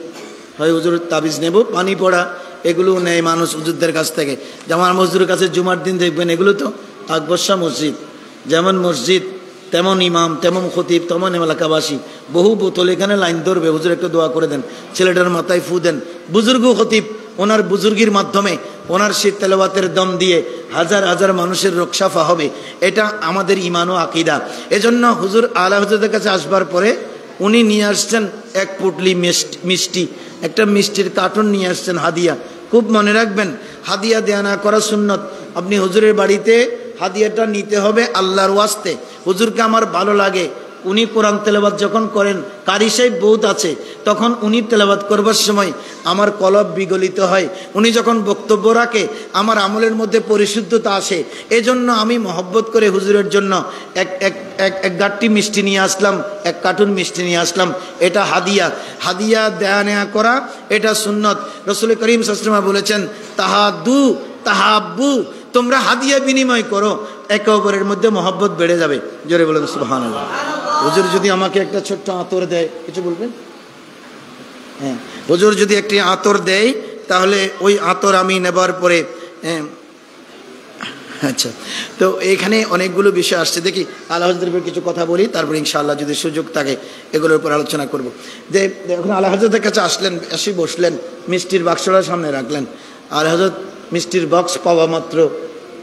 হয় হুজুর তাবিজ নেব, পানি পড়া এগুলো নেয় মানুষ হুজুরদের কাছ থেকে। যেমন হুজুরের কাছে জুমার দিন দেখবেন এগুলো তো আকবর্ষা মসজিদ, যেমন মসজিদ তেমন ইমাম, তেমন খতিব, তেমন এলাকাবাসী, বহু বোতল এখানে লাইন ধরবে, হুজুর একটু দোয়া করে দেন, ছেলেটার মাথায় ফু দেন। বুজুর্গ খতিব ওনার বুজুর্গির মাধ্যমে ওনার সেই তেলাওয়াতের দম দিয়ে হাজার হাজার মানুষের রক্ষাফা হবে। এটা আমাদের ইমান ও আকীদা। এজন্য হুজুর আলা হযরতের কাছে আসবার পরে উনি নিয়ে আসছেন এক পুটলি মিষ্টি, একটা মিষ্টির কার্টুন নিয়ে আসছেন হাদিয়া। খুব মনে রাখবেন, হাদিয়া দেয়া না করা সুন্নত। আপনি হুজুরের বাড়িতে হাদিয়াটা নিতে হবে আল্লাহর ওয়াস্তে। হুজুরকে আমার ভালো লাগে, উনি কোরআন তেলাওয়াত যখন করেন, কারি সাহেব বহুত আছে, তখন উনি তেলাওয়াত করবার সময় আমার কলব বিগলিত হয়। উনি যখন বক্তব্য রাখে আমার আমলের মধ্যে পরিশুদ্ধতা আসে। এজন্য আমি মহব্বত করে হুজুরের জন্য এক গাঁটটি মিষ্টি নিয়ে আসলাম, এক কার্টুন মিষ্টি নিয়ে আসলাম। এটা হাদিয়া। হাদিয়া দেয়া নেয়া করা এটা সুন্নত। রাসূল করিম সাল্লাল্লাহু আলাইহি ওয়াসাল্লাম বলেছেন তাহাদু তাহাব্বু, তোমরা হাদিয়া বিনিময় করো, একে অপরের মধ্যে মহব্বত বেড়ে যাবে। জোরে বলুন সুবহানাল্লাহ। হুজুর যদি আমাকে একটা ছোট্ট আতর দেয়, কিছু বলবেন? হ্যাঁ, হুজুর যদি একটি আতর দেয় তাহলে ওই আতর আমি নেবার পরে, আচ্ছা, তো এখানে অনেকগুলো বিষয় আসছে, দেখি আলা হযরতের উপর কিছু কথা বলি, তারপর ইনশাআল্লাহ যদি সুযোগ থাকে এগুলোর উপর আলোচনা করব। যে এখন আলা হযরতের কাছে আসলেন, এসে বসলেন, মিষ্টির বাক্সটা সামনে রাখলেন। আলা হযরত মিষ্টির বক্স পাওয়া মাত্র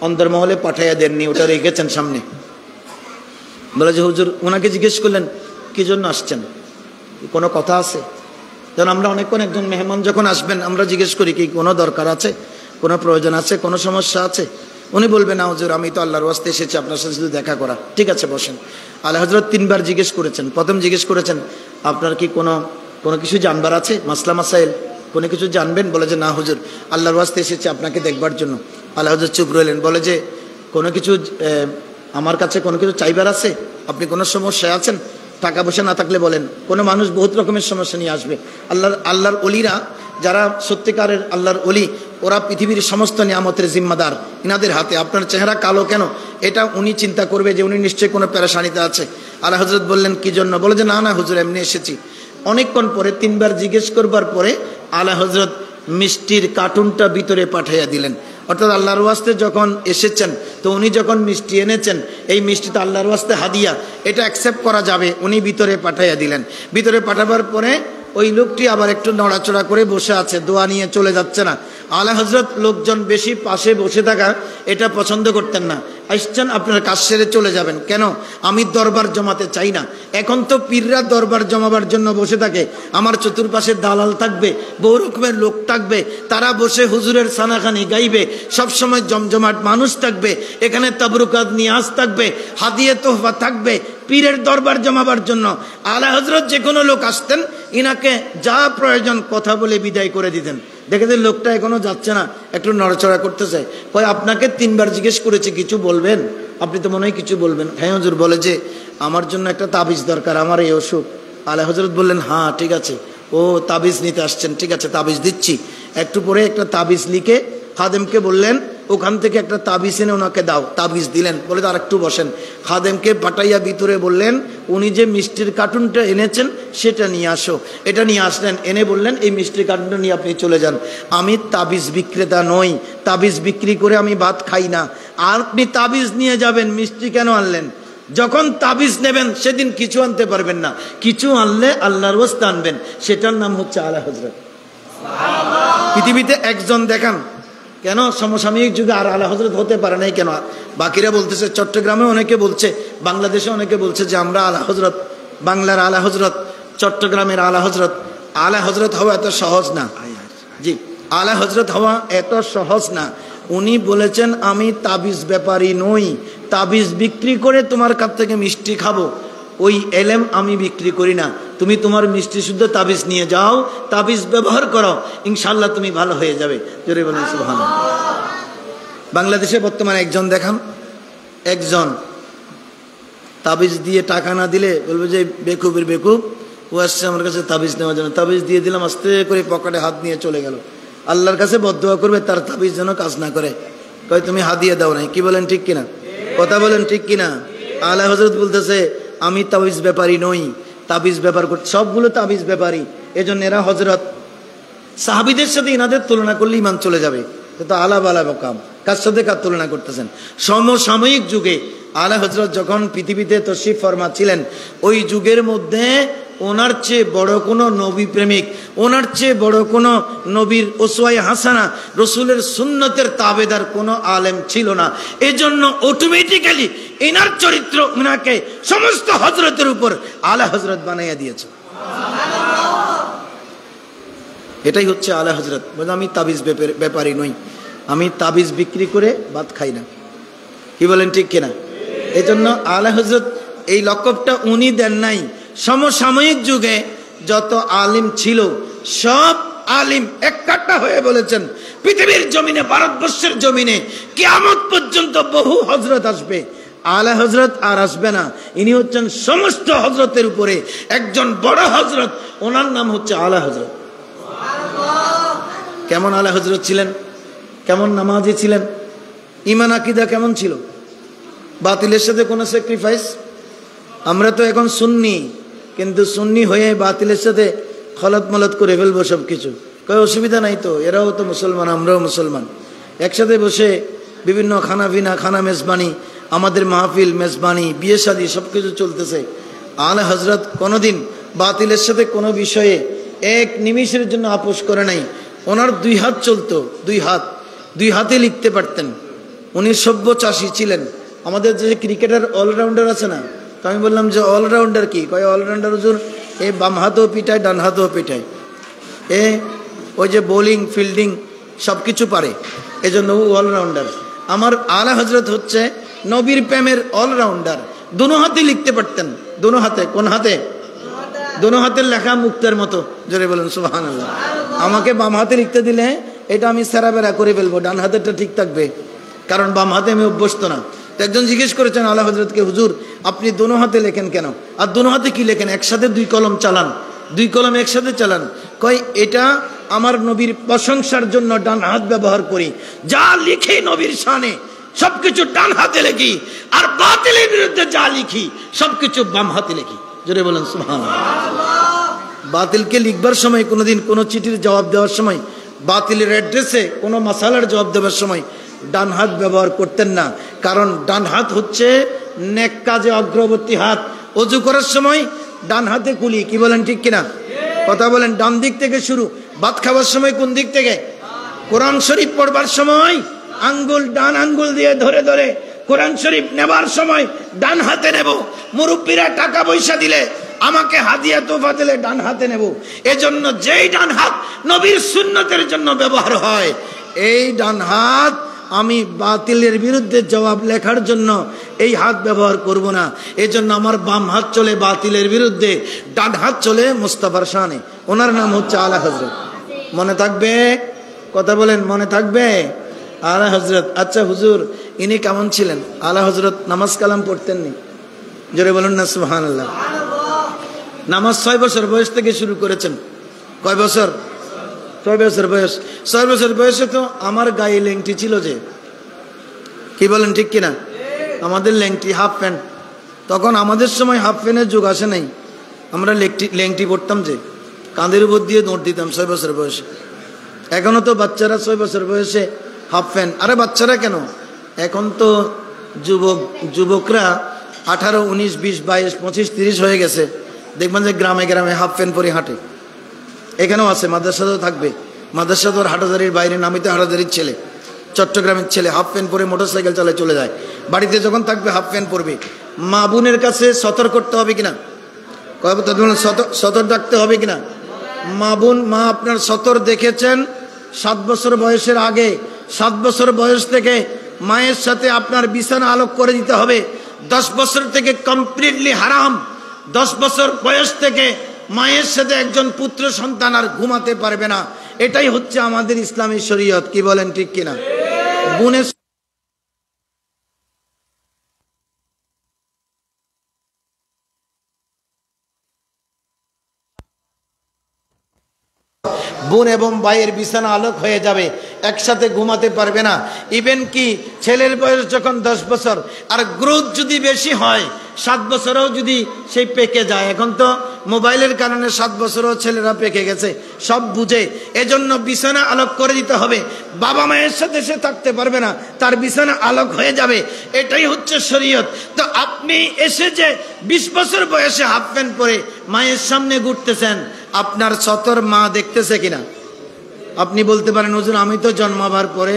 অন্দরমহলে পাঠাইয়া দেননি, ওটা রেখেছেন সামনে। বলে যে হুজুর, ওনাকে জিজ্ঞেস করলেন কি জন্য আসছেন, কোনো কথা আছে? যেন আমরা অনেকক্ষণ একজন মেহমান যখন আসবেন আমরা জিজ্ঞেস করি কি কোনো দরকার আছে, কোনো প্রয়োজন আছে, কোনো সমস্যা আছে? উনি বলবেন না হুজুর, আমি তো আল্লাহর ওয়াস্তে এসেছি আপনার সাথে শুধু দেখা করা। ঠিক আছে বসেন। আলা হযরত তিনবার জিজ্ঞেস করেছেন। প্রথম জিজ্ঞেস করেছেন আপনার কি কোনো কিছু জানবার আছে, মাসলা মাসাইল কোনো কিছু জানবেন? বলে যে না হুজুর, আল্লাহর ওয়াস্তে এসেছি আপনাকে দেখবার জন্য। আলা হযরত চুপ রইলেন। বলে যে কোনো কিছু আমার কাছে কোনো কিছু চাইবার আছে, আপনি কোনো সমস্যায় আছেন? টাকা পয়সা না থাকলে বলেন। কোনো মানুষ বহুত রকমের সমস্যা নিয়ে আসবে। আল্লাহর অলিরা যারা সত্যিকারের আল্লাহর অলি, ওরা পৃথিবীর সমস্ত নিয়ামতের জিম্মাদার ইনাদের হাতে। আপনার চেহারা কালো কেন, এটা উনি চিন্তা করবে যে উনি নিশ্চয়ই কোনো পেরেশানিতে আছে। আলা হযরত বললেন কি জন্য? বলে যে না না হুজুর, এমনি এসেছি। অনেকক্ষণ পরে তিনবার জিজ্ঞেস করবার পরে আলা হযরত মিষ্টির কার্টুনটা ভিতরে পাঠাইয়া দিলেন। অর্থাৎ আল্লাহর ওয়াস্তে যখন এসেছেন, তো উনি যখন মিষ্টি এনেছেন, এই মিষ্টি তো আল্লাহর ওয়াস্তে হাদিয়া, এটা অ্যাকসেপ্ট করা যাবে। উনি ভিতরে পাঠাইয়া দিলেন। ভিতরে পাঠাবার পরে ওই লোকটি আবার একটু নড়াচড়া করে বসে আছে, দোয়া নিয়ে চলে যাচ্ছে না। আলা হজরত লোকজন বেশি পাশে বসে থাকা এটা পছন্দ করতেন না। আসছেন, আপনার কাজ সেরে চলে যাবেন, কেন? আমি দরবার জমাতে চাই না। এখন তো পীররা দরবার জমাবার জন্য বসে থাকে, আমার চতুর্পাশে দালাল থাকবে, বহু রকমের লোক থাকবে, তারা বসে হুজুরের সানাখানি গাইবে, সবসময় জমজমাট মানুষ থাকবে, এখানে তাবরুকাত নিয়াজ থাকবে, হাদিয়ে তোহফা থাকবে, পীরের দরবার জমাবার জন্য। আলা হজরত যে কোনো লোক আসতেন, ইনাকে যা প্রয়োজন কথা বলে বিদায় করে দিতেন। দেখেছেন লোকটা এখনো যাচ্ছে না, একটু নড়াচড়া করতেছে, কয় আপনাকে 3 বার জিজ্ঞেস করেছে কিছু বলবেন? আপনি তো মনে হয় কিছু বলবেন। হ্যাঁ হুজুর, বলে যে আমার জন্য একটা তাবিজ দরকার, আমার এই অসুখ। আলা হজরত বললেন হ্যাঁ ঠিক আছে, ও তাবিজ নিতে আসছেন, ঠিক আছে তাবিজ দিচ্ছি। একটু পরে একটা তাবিজ লিখে খাদেমকে বললেন ওখান থেকে একটা তাবিজ এনে ওনাকে দাও, তাবিজ দিলেন, বলে আর একটু বসেন। খাদেমকে পাঠাইয়া ভিতরে বললেন উনি যে মিষ্টির কার্টুনটা এনেছেন সেটা নিয়ে আসো। এটা নিয়ে আসলেন, এনে বললেন এই মিষ্টির কার্টুনটা নিয়ে আপনি চলে যান, আমি তাবিজ বিক্রেতা নই, তাবিজ বিক্রি করে আমি ভাত খাই না। আর আপনি তাবিজ নিয়ে যাবেন, মিষ্টি কেন আনলেন? যখন তাবিজ নেবেন সেদিন কিছু আনতে পারবেন না, কিছু আনলে আল্লাহর ওয়াস্তে আনবেন, সেটার নাম হচ্ছে আলা হজরত। পৃথিবীতে একজন দেখান, কেন সমসাময়িক যুগে আর আলা হজরত হতে পারে নাই কেন? বাকিরা বলতেছে, চট্টগ্রামে অনেকে বলছে, বাংলাদেশে অনেকে বলছে যে আমরা আলা হজরত, বাংলার আলা হজরত, চট্টগ্রামের আলা হজরত। আলা হজরত হওয়া এত সহজ না জি, আলা হজরত হওয়া এত সহজ না। উনি বলেছেন আমি তাবিজ ব্যাপারী নই, তাবিজ বিক্রি করে তোমার কাছ থেকে মিষ্টি খাবো, ওই এলেম আমি বিক্রি করি না। তুমি তোমার মিষ্টি শুদ্ধ তাবিজ নিয়ে যাও, তাবিজ ব্যবহার করো, ইনশাল্লাহ তুমি ভালো হয়ে যাবে। জোরে বলেন সুবহানাল্লাহ। বাংলাদেশে বর্তমানে একজন দেখান, একজন তাবিজ দিয়ে টাকা না দিলে বলবে যে বেকুবের বেকুব, ও আসছে আমার কাছে তাবিজ নেওয়ার জন্য, তাবিজ দিয়ে দিলাম, আস্তে করে পকেটে হাত নিয়ে চলে গেল। আল্লাহর কাছে বদদুয়া করবে তার তাবিজ যেন কাজ না করে। কয় তুমি হাদিয়া দাও নাই। কি বলেন ঠিক কিনা? কথা বলেন ঠিক কিনা? আলা হজরত বলতেছে আমি তাবিজ ব্যাপারী নই, তাবিজ ব্যাপার করতে, সবগুলো তাবিজ ব্যাপারী, এজন্য এরা হজরত। সাহাবীদের সাথে ইনাদের তুলনা করলে ইমান চলে যাবে, তো আলাপ আলাপ কাম, কার সাথে কার তুলনা করতেছেন? সমসাময়িক যুগে আলা হজরত যখন পৃথিবীতে তশরিফ ফরমা ছিলেন, ওই যুগের মধ্যে ওনার চেয়ে বড় কোনো নবী প্রেমিক, ওনার চেয়ে বড় কোনো নবীর ওসওয়ায়ে হাসানা, রসুলের সুন্নতের তাবেদার কোনো আলেম ছিল না। এজন্য অটোমেটিক্যালি এনার চরিত্র ওনাকে সমস্ত হজরতের উপর আলা হজরত বানাইয়া দিয়েছে। এটাই হচ্ছে আলা হজরত। বলে আমি তাবিজ ব্যাপারী নই, আমি তাবিজ বিক্রি করে ভাত খাই না। কি বলেন ঠিক কিনা? এই জন্য আলা হজরত এই লকবটা উনি দেন নাই। সমসাময়িক যুগে যত আলিম ছিল সব আলিম এককাট্টা হয়ে বলেছেন পৃথিবীর জমিনে, ভারতবর্ষের জমিনে কিয়ামত পর্যন্ত বহু হজরত আসবে, আলা হজরত আর আসবে না। ইনি হচ্ছেন সমস্ত হজরতের উপরে একজন বড় হজরত, ওনার নাম হচ্ছে আলা হজরত। কেমন আলা হজরত ছিলেন? কেমন নামাজি ছিলেন? ঈমান আকীদা কেমন ছিল? বাতিলের সাথে কোনো স্যাক্রিফাইস? আমরা তো এখন সুন্নি, কিন্তু সুন্নি হয়ে বাতিলের সাথে খলত মলত করে ফেলবো সব কিছু। কয় অসুবিধা নাই তো, এরাও তো মুসলমান, আমরাও মুসলমান। একসাথে বসে বিভিন্ন খানা পিনা, খানা মেজবানি, আমাদের মাহফিল মেজবানি, বিয়ে শাদী সব কিছু চলতেছে। আলা হজরত কোনোদিন বাতিলের সাথে কোনো বিষয়ে এক নিমিষের জন্য আপোষ করে নাই। ওনার 2 হাত চলতো, 2 হাতে লিখতে পারতেন। উনি সব্যচাষী ছিলেন। আমাদের যে ক্রিকেটার অলরাউন্ডার আছে না, তো আমি বললাম যে অলরাউন্ডার কি? কয় অলরাউন্ডার হুজুর এ বাম হাতেও পিটায়, ডান হাতেও পিটায়, এ ওই যে বোলিং ফিল্ডিং সব কিছু পারে, এজন্য ও অলরাউন্ডার। আমার আলা হজরত হচ্ছে নবীর প্রেমের অলরাউন্ডার। দুনো হাতে লিখতে পারতেন, দুনো হাতে। কোন হাতে? দুনো হাতের লেখা মুক্তের মতো। জোরে বলেন সুবহানাল্লাহ। আমাকে বাম হাতে লিখতে দিলে এটা আমি সেরাবেরা করে ফেলবো, ডান হাতেরটা ঠিক থাকবে, কারণ বাম হাতে আমি অভ্যস্ত না। তো একজন জিজ্ঞেস করেছেন আলা হজরতকে, হুজুর আপনি দুনো হাতে লেখেন কেন? আর দুনো হাতে কি লেখেন? একসাথে 2 কলম চালান, 2 কলম একসাথে চালান। কয় এটা আমার নবীর প্রশংসার জন্য ডান হাত ব্যবহার করি, যা লিখি নবীর শানে সবকিছু ডান হাতে লিখি, আর বাতিলের বিরুদ্ধে যা লিখি সবকিছু বাম হাতে লিখি। জোরে বলেন সুবহানাল্লাহ। বাতিলকে লিখবার সময়, কোনোদিন কোনো চিঠির জবাব দেওয়ার সময়, বাতিলের অ্যাড্রেসে কোনো মাসালার জবাব দেওয়ার সময় ডান হাত ব্যবহার করতেন না, কারণ ডান হাত হচ্ছে নেক কাজে অগ্রবর্তী হাত। ওযু করার সময় ডান হাতে কুলি। কি বলেন ঠিক কিনা? কথা বলেন। ডান দিক থেকে শুরু। ভাত খাওয়ার সময় কোন দিক থেকে? কোরআন শরীফ পড়বার সময় আঙ্গুল ডান আঙ্গুল দিয়ে ধরে ধরে কোরআন শরীফ নেবার সময় ডান হাতে নেব। মুরব্বীরা টাকা পয়সা দিলে, আমাকে হাদিয়া তোফা দিলে ডান হাতে নেব। এজন্য যেই ডান হাত নবীর সুন্নতের জন্য ব্যবহার হয়, এই ডান হাত আমি বাতিলের বিরুদ্ধে জবাব লেখার জন্য এই হাত ব্যবহার করব না। এজন্য আমার বাম হাত চলে বাতিলের বিরুদ্ধে, ডান হাত চলে মুস্তাফার শানে। ওনার নাম হচ্ছে আলা হযরত। মনে থাকবে? কথা বলেন, মনে থাকবে? আলা হযরত। আচ্ছা হুজুর, ইনি কেমন ছিলেন? আলা হযরত নামাজ কালাম পড়তেননি? জোরে বলুন না সুবহানাল্লাহ। নামাজ 6 বছর বয়স থেকে শুরু করেছেন। কয় বছর? 6 বছর বয়স। 6 বছর বয়সে তো আমার গায়ে লেংটি ছিল যে, কি বলেন ঠিক কিনা? আমাদের লেংটি, হাফ প্যান্ট। তখন আমাদের সময় হাফ প্যান্টের যুগ আসে নাই। আমরা লেংটি পড়তাম যে, কাঁধের উপর দিয়ে দৌড় দিতাম 6 বছর বয়সে। এখনো তো বাচ্চারা 6 বছর বয়সে হাফ প্যান্ট। আরে বাচ্চারা কেন, এখন তো যুবকরা 18, 19, 20, 22, 25, 30 হয়ে গেছে। দেখবেন যে গ্রামে গ্রামে হাফ প্যান্ট পরে হাঁটে। এখানেও আছে, মাদ্রাসাতেও থাকবে। মাদ্রাসা তো হাটাজারির বাইরে, নামি তো হাটাজারির ছেলে, চট্টগ্রামের ছেলে হাফ প্যান্ট পরে মোটরসাইকেল চালায় চলে যায়। বাড়িতে যখন থাকবে হাফ প্যান্ট পরবে। মা বোনের কাছে সতর্ক করতে হবে কিনা? সতর থাকতে হবে কিনা? মা বোন, মা আপনার সতর দেখেছেন 7 বছর বয়সের আগে। 7 বছর বয়স থেকে মায়ের সাথে আপনার বিছানা আলোক করে দিতে হবে। 10 বছর থেকে কমপ্লিটলি হারাম। 10 বছর বয়স থেকে মায়ের সাথে একজন পুত্র সন্তান আর ঘুমাতে পারবে না। এটাই হচ্ছে আমাদের ইসলামী শরীয়ত। কি বলেন ঠিক কিনা? বোনের বোন এবং ভাইয়ের বিছানা আলোক হয়ে যাবে, একসাথে ঘুমাতে পারবে না। ইভেন কি ছেলের বয়স যখন 10 বছর আর গ্রোথ যদি বেশি হয়, 7 বছরেও যদি সেই পেকে যায়। এখন তো মোবাইলের কারণে 7 বছরেও ছেলেরা পেকে গেছে, সব বুঝে। এজন্য বিছানা আলোক করে দিতে হবে। বাবা মায়ের সাথে সে থাকতে পারবে না, তার বিছানা আলোক হয়ে যাবে। এটাই হচ্ছে শরীয়ত। তো আপনি এসে যে 20 বছর বয়সে হাফ প্যান্ট পরে মায়ের সামনে ঘুরতেছেন, আপনার সতর মা দেখতেছে কিনা? আপনি বলতে পারেন, হুজুর আমি তো জন্মাবার পরে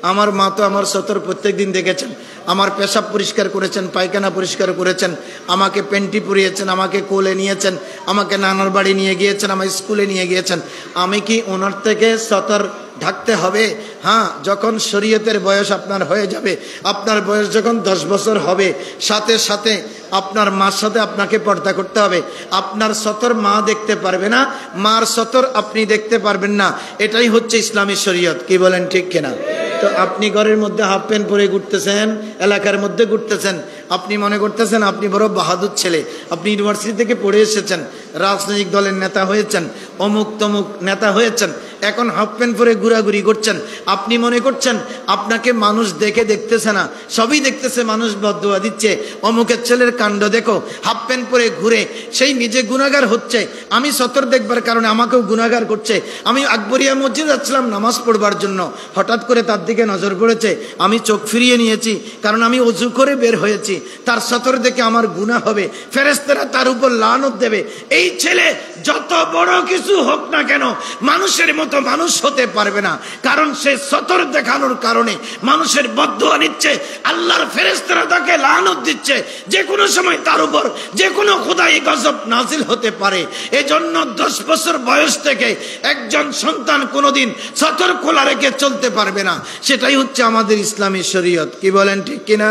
আমার মা তো আমার সতর প্রত্যেক দিন দেখেছেন, আমার পেশাব পরিষ্কার করেছেন, পায়খানা পরিষ্কার করেছেন, আমাকে পেন্টি পরিয়েছেন, আমাকে কোলে নিয়েছেন, আমাকে নানার বাড়ি নিয়ে গিয়েছেন, আমার স্কুলে নিয়ে গিয়েছেন। আমি কি ওনার থেকে সতর ঢাকতে হবে? হ্যাঁ, যখন শরীয়তের বয়স আপনার হয়ে যাবে, আপনার বয়স যখন 10 বছর হবে, সাথে সাথে আপনার মার সাথে আপনাকে পর্দা করতে হবে। আপনার সতর মা দেখতে পারবে না, মার সতর আপনি দেখতে পারবেন না। এটাই হচ্ছে ইসলামী শরীয়ত। কি বলেন ঠিক কিনা? তো আপনি ঘরের মধ্যে হাফ প্যান্ট পরে ঘুরতেছেন, এলাকার মধ্যে ঘুরতেছেন, আপনি মনে করতেছেন আপনি বড় বাহাদুর ছেলে, আপনি ইউনিভার্সিটি থেকে পড়ে এসেছেন, রাজনৈতিক দলের নেতা হয়েছেন, অমুক তমুক নেতা হয়েছেন, এখন হাফ প্যান্ট পরে ঘোরাঘুরি করছেন। আপনি মনে করছেন আপনাকে মানুষ দেখতেছে না, সবই দেখতেছে, মানুষ বদদুয়া দিচ্ছে, অমুকের ছেলের কাণ্ড দেখো, হাফ প্যান্ট পরে ঘুরে, সেই নিজে গুনাহগার হচ্ছে। আমি সতর দেখবার কারণে আমাকেও গুনাহগার করছে। আমি আকবরিয়া মসজিদ যাচ্ছিলাম নামাজ পড়বার জন্য, হঠাৎ করে তার দিকে নজর পড়েছে, আমি চোখ ফিরিয়ে নিয়েছি, কারণ আমি ওযু করে বের হয়েছি। তার সতর দেখে আমার গুনাহ হবে, ফেরেশতারা তার উপর লানত দেবে। এই ছেলে যত বড় কিছু হোক না কেন, মানুষের মতো মানুষ হতে পারবে না, কারণ সে সতর দেখানোর কারণে মানুষের বদদুয়া নিচ্ছে, আল্লাহর ফেরেশতারা তাকে লানত দিচ্ছে। যে কোনো সময় তার উপর যে কোনো খোদাই গজব নাজিল হতে পারে। এজন্য 10 বছর বয়স থেকে একজন সন্তান কোনোদিন সতর খোলা রেখে চলতে পারবে না। সেটাই হচ্ছে আমাদের ইসলামী শরীয়ত। কি বলেন ঠিক কিনা?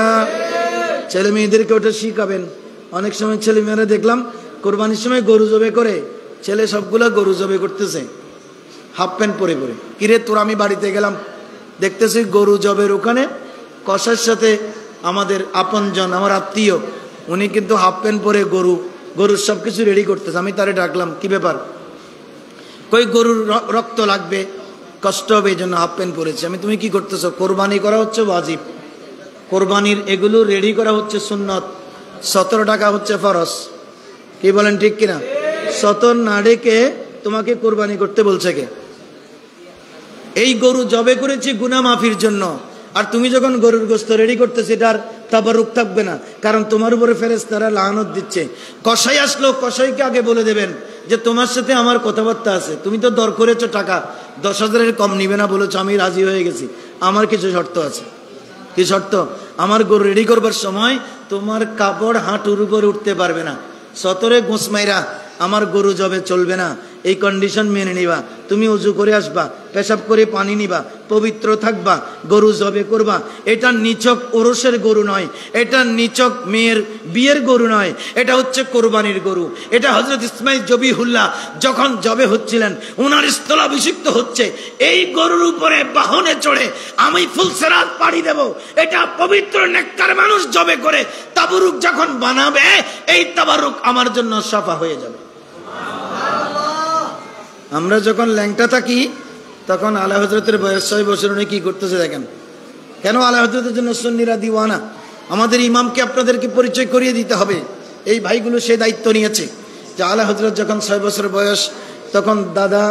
ছেলে মেয়েদেরকে ওটা শিখাবেন। অনেক সময় ছেলে মেয়েরা দেখলাম কোরবানির সময় গরু জবে করে, ছেলে সবগুলা গরু জবে করতেছে হাফ প্যান্ট পরে পরে। কিরে তোর, আমি বাড়িতে গেলাম, দেখতেছি গরু জবের ওখানে কষার সাথে আমাদের আপনজন, আমার আত্মীয়, উনি কিন্তু হাফ প্যান্ট পরে গরুর সব কিছু রেডি করতেছে। আমি তারে ডাকলাম, কি ব্যাপার? কই গরুর রক্ত লাগবে, কষ্ট হবে, এই জন্য হাফ প্যান্ট পরেছে। আমি, তুমি কি করতেছো? কোরবানি করা হচ্ছে ওয়াজিব, কোরবানির এগুলো রেডি করা হচ্ছে সুন্নত, 17 টাকা হচ্ছে ফরজ। কি বলেন ঠিক কিনা? সতর না ডেকে তোমাকে কোরবানি করতে বলছে কে? এই গরু জবে করেছি গুনাহ মাফির জন্য, আর তুমি যখন গরুর গোশত রেডি করতেছে এটার তাবারুক থাকবে না, কারণ তোমার উপরে ফেরেশতারা লানত দিচ্ছে। কসাই আসলো, কসাইকে আগে বলে দেবেন যে তোমার সাথে আমার কথাবার্তা আছে, তুমি তো দর করেছো টাকা 10,000-এর কম নিবে না বলেছো, আমি রাজি হয়ে গেছি, আমার কিছু শর্ত আছে। কি শর্ত? আমার গরু রেডি করবার সময় তোমার কাপড় হাঁটুর উপরে উঠতে পারবে না, সতরে গোসমাইরা আমার গরু জবে চলবে না, এই কন্ডিশন মেনে নিবা। তুমি উজু করে আসবা, পেশাব করে পানি নিবা, পবিত্র থাকবা, গরু জবে করবা। এটা নিছক ওরসের গরু নয়, এটা নিছক মেয়ের বিয়ের গরু নয়, এটা হচ্ছে কোরবানির গরু। এটা হযরত ইসমাইল জবিহুল্লাহ যখন জবে হচ্ছিলেন, ওনার স্থলাভিষিক্ত হচ্ছে, এই গরুর উপরে বাহনে চড়ে আমি ফুলসেরাত পাড়ি দেব। এটা পবিত্র নেককার মানুষ জবে করে তাবারুক যখন বানাবে, এই তাবারুক আমার জন্য সাফা হয়ে যাবে। আমরা যখন ল্যাংটা থাকি তখন আলা হযরতের বয়স 6 বছর, উনি কি করতেছে দেখেন। কেন? আলা হযরতের জন্য সুন্নিরা দিওয়ানা। আমাদের ইমামকে আপনাদেরকে পরিচয় করিয়ে দিতে হবে। এই ভাইগুলো সেই দায়িত্ব নিয়েছে যে আলা হযরত যখন 6 বছর বয়স, তখন দাদা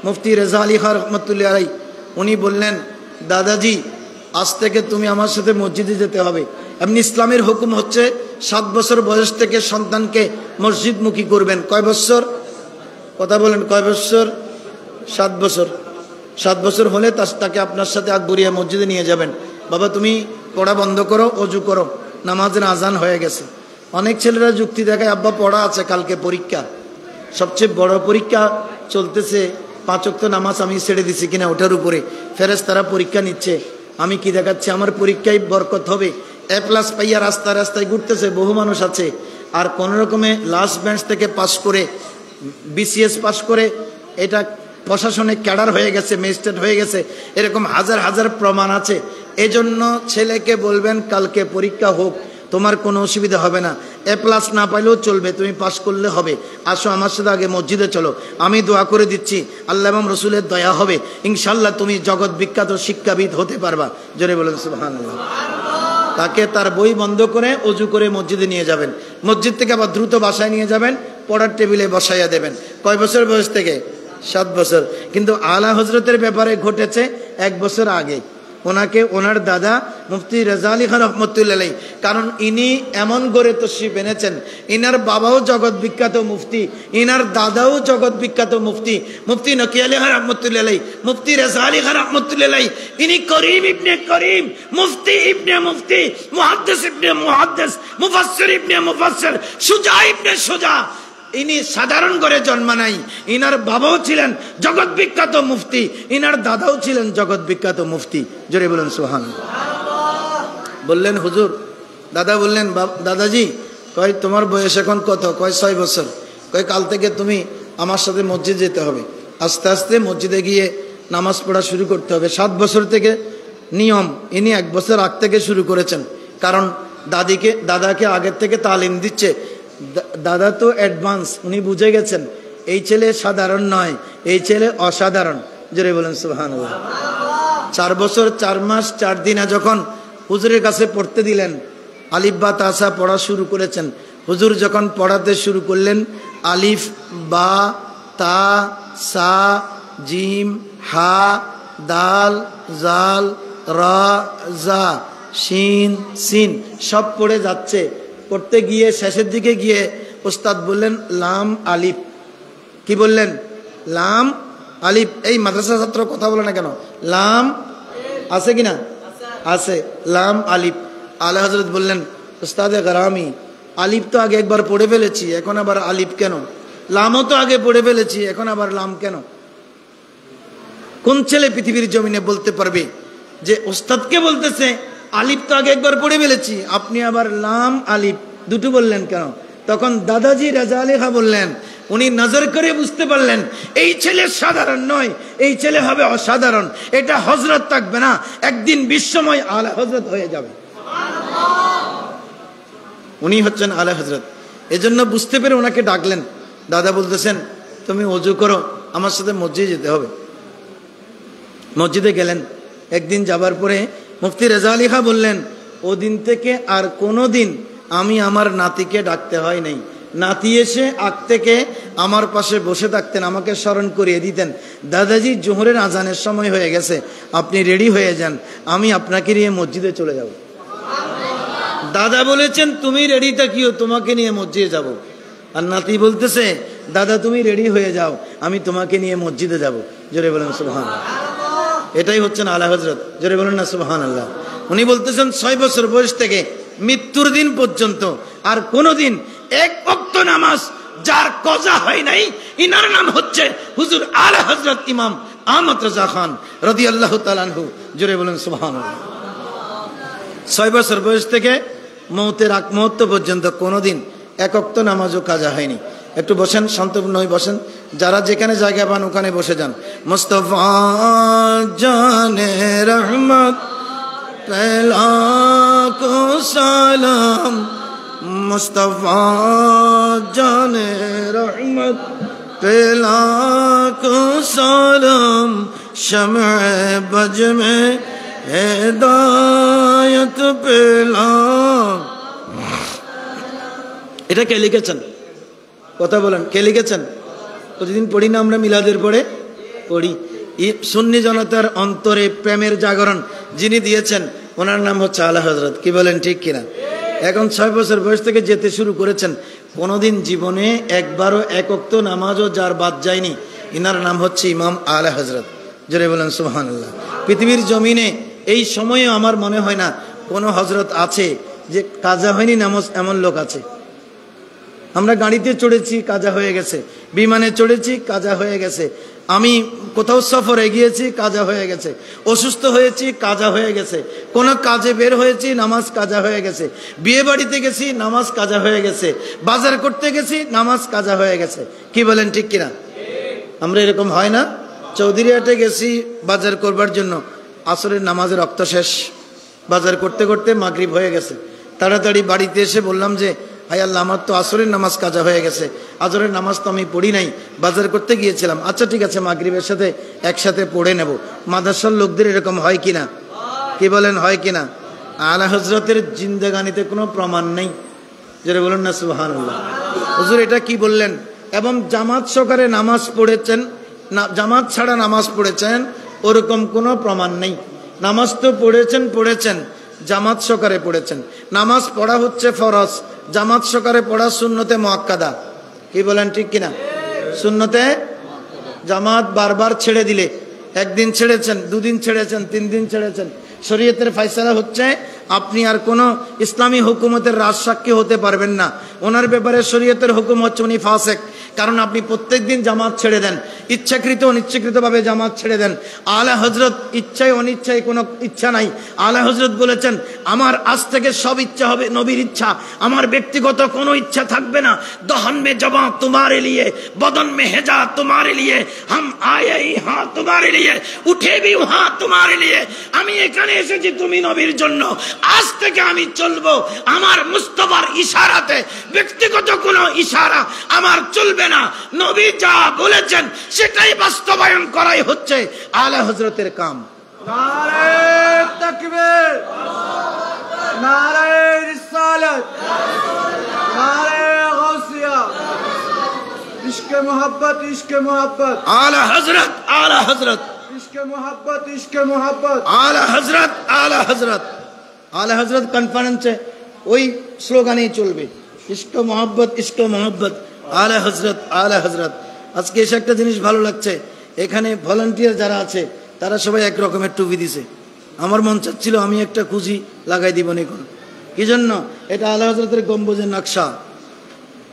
মুফতি রেজা আলী খান রহমতুল্লাহ আলাইহি উনি বললেন, দাদাজি আজ থেকে তুমি আমার সাথে মসজিদে যেতে হবে। এমনি ইসলামের হুকুম হচ্ছে 7 বছর বয়স থেকে সন্তানকে মসজিদমুখী করবেন। কয় বছর? কথা বলেন, কয় বছর? 7 বছর। 7 বছর হলে তাকে আপনার সাথে আকবরিয়া মসজিদে নিয়ে যাবেন। বাবা তুমি পড়া বন্ধ করো, অজু করো, নামাজের আজান হয়ে গেছে। অনেক ছেলেরা যুক্তি দেখায়, আব্বা পড়া আছে, কালকে পরীক্ষা, সবচেয়ে বড় পরীক্ষা চলতেছে, 5 ওয়াক্ত নামাজ আমি ছেড়ে দিছি কিনা ওটার উপরে ফেরেশতারা পরীক্ষা নিচ্ছে। আমি কি দেখাচ্ছি? আমার পরীক্ষায় বরকত হবে। A+ পাইয়া রাস্তায় রাস্তায় ঘুরতেছে বহু মানুষ আছে, আর কোন রকমে লাস্ট বেঞ্চ থেকে পাস করে, BCS পাস করে এটা প্রশাসনে ক্যাডার হয়ে গেছে, ম্যাজিস্ট্রেট হয়ে গেছে, এরকম হাজার হাজার প্রমাণ আছে। এজন্য ছেলেকে বলবেন কালকে পরীক্ষা হোক, তোমার কোনো অসুবিধা হবে না, A+ না পাইলেও চলবে, তুমি পাস করলে হবে। আসো আমার সাথে আগে মসজিদে চলো, আমি দোয়া করে দিচ্ছি, আল্লাহ এবং রসুলের দয়া হবে, ইনশাল্লাহ তুমি জগৎ বিখ্যাত শিক্ষাবিদ হতে পারবা। জোরে বলেন সুবহানাল্লাহ। তাকে তার বই বন্ধ করে অজু করে মসজিদে নিয়ে যাবেন, মসজিদ থেকে আবার দ্রুত বাসায় নিয়ে যাবেন, পড়ার টেবিলে বসাইয়া দেবেন। কয় বছর বয়স থেকে? 7 বছর। কিন্তু আলা হযরতের ব্যাপারে ঘটেছে 1 বছর আগে। ওনাকে ওনার দাদা মুফতি রেজা আলী খান রহমতুল্লাহ আলাইহি, কারণ ইনি এমন গড়ে তশরিফ এনেছেন, ইনার বাবাও জগৎ বিখ্যাত মুফতি, ইনার দাদাও জগৎ বিখ্যাত মুফতি, মুফতি নকি আলী খান রহমতুল্লাহ আলাইহি, মুফতি রেজা আলী খান রহমতুল্লাহ আলাইহি। ইনি করিম ইবনে করিম, মুফতি ইবনে মুফতি, মুহাদ্দিস ইবনে মুহাদ্দিস, মুফাসসির ইবনে মুফাসসির, সুজা ইবনে সুজা। ইনি সাধারণ করে জন্মা নাই, ইনার বাবাও ছিলেন জগৎ বিখ্যাত মুফতি, ইনার দাদাও ছিলেন জগৎ বিখ্যাত মুফতি। জোরে বলেন সুবহানাল্লাহ। বললেন হুজুর, দাদা বললেন, দাদাজি কয় তোমার বয়স এখন কত? কয় 6 বছর। কয় কাল থেকে তুমি আমার সাথে মসজিদ যেতে হবে, আস্তে আস্তে মসজিদে গিয়ে নামাজ পড়া শুরু করতে হবে। 7 বছর থেকে নিয়ম, ইনি 1 বছর আগ থেকে শুরু করেছেন, কারণ দাদাকে আগের থেকে তালিম দিচ্ছে। দাদা তো অ্যাডভান্স, উনি বুঝে গেছেন এই ছেলে সাধারণ নয়, এই ছেলে অসাধারণ। জোরে বলেন সুবহানাল্লাহ। 4 বছর 4 মাস 4 দিনে যখন হুজুরের কাছে পড়তে দিলেন, আলিফ বা তাসা পড়া শুরু করেছেন। হুজুর যখন পড়াতে শুরু করলেন, আলিফ বা তা সা জিম হা দাল জাল রা জা শিন সিন সব পড়ে যাচ্ছে। পড়তে গিয়ে শেষের দিকে গিয়ে ওস্তাদ বললেন লাম আলিফ। কি বললেন? লাম আলিফ। এই মাদ্রাসা ছাত্র কথা বলে না কেন? লাম আছে কিনা? আছে। লাম আলিফ। আলা হযরত বললেন, ওস্তাদে গরামি, আলিফ তো আগে একবার পড়ে ফেলেছি, এখন আবার আলিফ কেন? লামও তো আগে পড়ে ফেলেছি, এখন আবার লাম কেন? কোন ছেলে পৃথিবীর জমিনে বলতে পারবে যে ওস্তাদকে বলতেছে আলিফ তো আগে একবার পড়ে ফেলেছি, আপনি আবার লাম আলিফ দুটো বললেন কেন? তখন দাদাজি রেজা আলী খান বললেন, উনি নজর করে বুঝতে পারলেন এই ছেলে সাধারণ নয়, এই ছেলে হবে অসাধারণ, এটা হযরত থাকবে না, একদিন বিশ্বময় আলা হযরত হয়ে যাবে। উনি হচ্ছেন আলা হযরত। এজন্য বুঝতে পেরে ওনাকে ডাকলেন। দাদা বলতেছেন, তুমি ওযু করো, আমার সাথে মসজিদে যেতে হবে। মসজিদে গেলেন। একদিন যাবার পরে মুফতি রেজা আলী খান বললেন, ওদিন থেকে আর কোনো দিন আমি আমার নাতিকে ডাকতে হয় নাই। নাতি এসে আগ থেকে আমার পাশে বসে থাকতেন, আমাকে স্মরণ করিয়ে দিতেন, দাদাজি জোহরের আজানের সময় হয়ে গেছে, আপনি রেডি হয়ে যান, আমি আপনাকে নিয়ে মসজিদে চলে যাব। দাদা বলেছেন তুমি রেডি থাকিও, তোমাকে নিয়ে মসজিদে যাব। আর নাতি বলতেছে দাদা তুমি রেডি হয়ে যাও, আমি তোমাকে নিয়ে মসজিদে যাব। জোরে বলেন সুবহানাল্লাহ। এটাই হচ্ছেন আলা হযরত। জোরে বলেন না সুবহানাল্লাহ। উনি বলতেছেন 6 বছর বয়স থেকে মৃত্যুর দিন পর্যন্ত আর কোনদিন এক ওয়াক্ত নামাজ যার কজা হয় নাই, ইনার নাম হচ্ছে হুজুর আলা হযরত ইমাম আহমদ রাজা খান রাদিয়াল্লাহু তাআলা আনহু। জোরে বলেন সুবহানাল্লাহ। 6 বছর বয়স থেকে মৌতের আগ মুহূর্ত পর্যন্ত কোনোদিন এক ওয়াক্ত নামাজও কাজা হয়নি। একটু বসেন, শান্তপূর্ণ হয়ে বসেন, যারা যেখানে জায়গা পান ওখানে বসে যান। মুস্তাফা জানে রহমত পেলা কো সালাম, মুস্তাফা জানে রহমত পেলা কো সালাম, শমে বজ মে হেদায়ত পেলাম। এটা কে লিখেছেন? কথা বলেন, কে লিখেছেন? প্রতিদিন পড়ি না আমরা মিলাদের পরে? পড়ি। সুন্নি জনতার অন্তরে প্রেমের জাগরণ যিনি দিয়েছেন ওনার নাম হচ্ছে আলা হযরত। কি বলেন, ঠিক কিনা? এখন 6 বছর বয়স থেকে যেতে শুরু করেছেন, কোনোদিন জীবনে একবারও এক ওয়াক্ত নামাজও যার বাদ যায়নি, ইনার নাম হচ্ছে ইমাম আলা হযরত। জোরে বলেন সুবহানাল্লাহ। পৃথিবীর জমিনে এই সময়ে আমার মনে হয় না কোনো হযরত আছে যে কাজা হয়নি নামাজ, এমন লোক আছে? আমরা গাড়িতে চড়েছি, কাজা হয়ে গেছে, বিমানে চড়েছি, কাজা হয়ে গেছে, আমি কোথাও সফরে গিয়েছি, কাজা হয়ে গেছে, অসুস্থ হয়েছি, কাজা হয়ে গেছে, কোনো কাজে বের হয়েছি, নামাজ কাজা হয়ে গেছে, বিয়ে বাড়িতে গেছি, নামাজ কাজা হয়ে গেছে, বাজার করতে গেছি, নামাজ কাজা হয়ে গেছে। কি বলেন, ঠিক কিনা? আমরা এরকম হয় না? চৌধুরীহাটে গেছি বাজার করবার জন্য, আসরের নামাজের রক্ত শেষ, বাজার করতে করতে মাগরিব হয়ে গেছে, তাড়াতাড়ি বাড়িতে এসে বললাম যে হায় আল্লাহ, আমার তো আসরের নামাজ কাজা হয়ে গেছে, আসরের নামাজ তো আমি পড়ি নাই, বাজার করতে গিয়েছিলাম। আচ্ছা ঠিক আছে, মাগরিবের সাথে একসাথে পড়ে নেব। মাদ্রাসার লোকদের এরকম হয় কিনা? কি বলেন, হয় কিনা? আলা হযরতের জিন্দেগানিতে কোনো প্রমাণ নেই। যারা বলেন না সুবহানাল্লাহ। হুজুর এটা কি বললেন? এবং জামাত সহকারে নামাজ পড়েছেন না, জামাত ছাড়া নামাজ পড়েছেন, ওরকম কোনো প্রমাণ নেই। নামাজ তো পড়েছেন, জামাত সহকারে পড়েছেন। নামাজ পড়া হচ্ছে ফরজ, জামাত সহকারে পড়া সুন্নতে মুআক্কাদা। কি বলেন, ঠিক কিনা? সুন্নতে জামাত বারবার ছেড়ে দিলে, একদিন ছেড়েছেন, 2 দিন ছেড়েছেন, 3 দিন ছেড়েছেন, শরীয়তের ফয়সালা হচ্ছে আপনি আর কোনো ইসলামী হুকুমতের রাজসাক্ষী হতে পারবেন না। ওনার ব্যাপারে শরীয়তের হুকুম হচ্ছে উনি ফাসেক, কারণ আপনি প্রত্যেক দিন জামাত ছেড়ে দেন, ইচ্ছাকৃত অনিচ্ছাকৃতভাবে জামাত ছেড়ে দেন। আলা হযরত ইচ্ছায় অনিচ্ছায় কোনো ইচ্ছা নাই। আলা হযরত বলেছেন আমার আজ থেকে সব ইচ্ছা হবে নবীর ইচ্ছা, আমার ব্যক্তিগত কোনো ইচ্ছা থাকবে না। দহন মে জবা তোমারে লিয়ে, বদন মে হেজা তোমারে লিয়ে, হাম আয়ে ইহা তোমারে লিয়ে, উঠে ভি ওহা তোমারে লিয়ে। আমি এখানে এসেছি তুমি নবীর জন্য, আজ থেকে আমি চলবো আমার মুস্তাফার ইশারাতে, ব্যক্তিগত কোনো ইশারা আমার চলবে না। নবী যা বলেছেন সেটাই বাস্তবায়ন করাই হচ্ছে আলা হযরতের কাম। নারে তাকবীর, নারে রিসালাত, নারে গাউসিয়া, ইশকে মোহাব্বত, ইশকে মোহাব্বত, আলা হযরত, আলা হযরত, ইশকে মোহাব্বত, ইশকে মোহাব্বত, আলা হযরত, আলা হযরত। আলা হযরত কনফারেন্সে ওই স্লোগানেই চলবে, ইশকে মোহাব্বত, ইশকে মোহাব্বত, আলা হযরত, আলা হযরত। আজকে এসে একটা জিনিস ভালো লাগছে, এখানে ভলান্টিয়ার যারা আছে তারা সবাই এক রকমের টুপি দিছে। আমার মন চাচ্ছিল আমি একটা খুশি লাগাই দিব নিকন। কি জন্য? এটা আলা হযরতের গম্বুজের নকশা,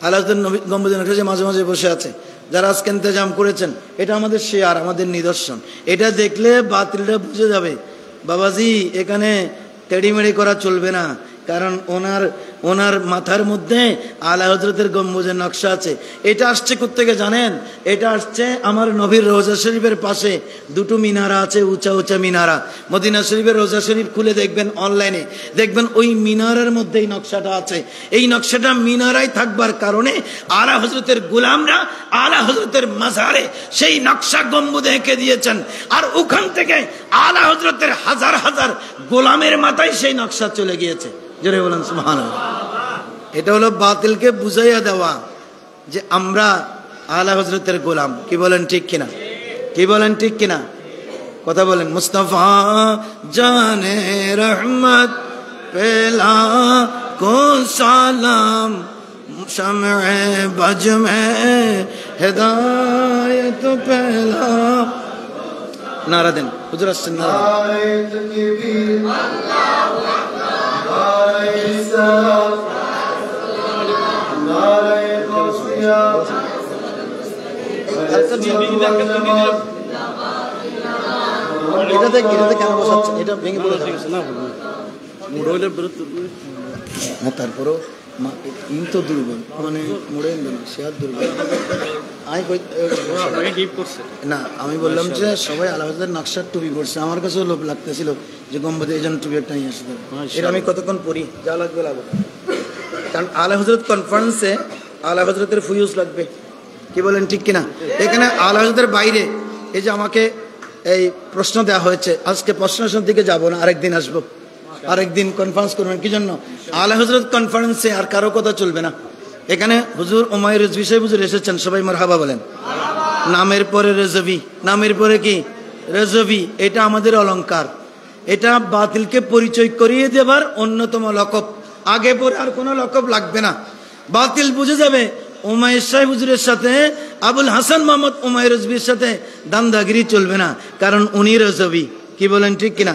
আলা হযরতের গম্বুজের নকশা যে মাঝে মাঝে বসে আছে, যারা আজকে ইন্তজাম করেছেন, এটা আমাদের শেয়ার, আমাদের নিদর্শন। এটা দেখলে বাতিলটা বুঝে যাবে, বাবাজি এখানে তেড়িমেড়ি করা চলবে না, কারণ ওনার মাথার মধ্যে আলা হযরতের গম্বুজের নকশা আছে। এটা আসছে কোত্থেকে জানেন? এটা আসছে আমার নবীর রওজা শরীফের পাশে 2টো মিনারা আছে, উঁচা উঁচা মিনারা। মদিনা শরীফের রওজা শরীফ খুলে দেখবেন, অনলাইনে দেখবেন, ওই মিনারের মধ্যে এই নকশাটা আছে। এই নকশাটা মিনারায় থাকবার কারণে আলা হযরতের গোলামরা আলা হযরতের মাজারে সেই নকশা গম্বুজে এঁকে দিয়েছেন, আর ওখান থেকে আলা হযরতের হাজার হাজার গোলামের মাথায় সেই নকশা চলে গিয়েছে। জোরে বলেন সুবহানাল্লাহ। এটা হলো বাতিলকে বুঝাইয়া দেওয়া যে আমরা আলা হযরতের গোলাম। কি বলেন, ঠিক কিনা? কি বলেন, ঠিক কিনা? কথা বলেন। মুস্তাফা জানে রহমত পেলা কো সালাম, शम्ए बज में हिदायत पहला नारा दें हुजूर अस्सलाम नारे तकबीर अल्लाहु अकबर नारे सलात नारे गौसिया এটাতে কেন বসাচ্ছেন এটা ভেঙে পড়ে যাচ্ছে না মুড়লে হ্যাঁ তারপরও ইন তো দুর্বল মানে মুড়ে সে আর দুর্বল না আমি বললাম যে সবাই আলাহাজের নকশার টুপি পড়ছে আমার কাছেও লোভ লাগতেছিল যে গম্বুজে এই জন্য টুপি একটা নিয়ে আসতে এটা আমি কতক্ষণ পড়ি যা লাগবে লাগবে কারণ আলা হজরত কনফারেন্সে আলা হজরতের ফুয়ুজ লাগবে কি বলেন ঠিক কিনা এখানে আলা হজরতের বাইরে এই যে আমাকে এই প্রশ্ন দেওয়া হয়েছে আজকে প্রশ্নের দিকে যাবো না আরেকদিন আসবো আরেকদিন কনফারেন্স করবেন কি জন্য আলা হজরত কনফারেন্সে আর কারো কথা চলবে না এখানে হুজুর উমাইর রিজভী সাহেব হুজুর এসেছেন সবাই মারহাবা বলেন নামের পরে রেজভী নামের পরে কি রেজভী এটা আমাদের অলংকার এটা বাতিলকে পরিচয় করিয়ে দেবার অন্যতম লকব আগে পরে আর কোনো লকব লাগবে না বাতিল বুঝে যাবে উমাইর সাহেব হুজুরের সাথে আবুল হাসান মোহাম্মদ উমাইর রিজভীর সাথে দান্দাগিরি চলবে না কারণ উনি রেজভী কি বলেন ঠিক কিনা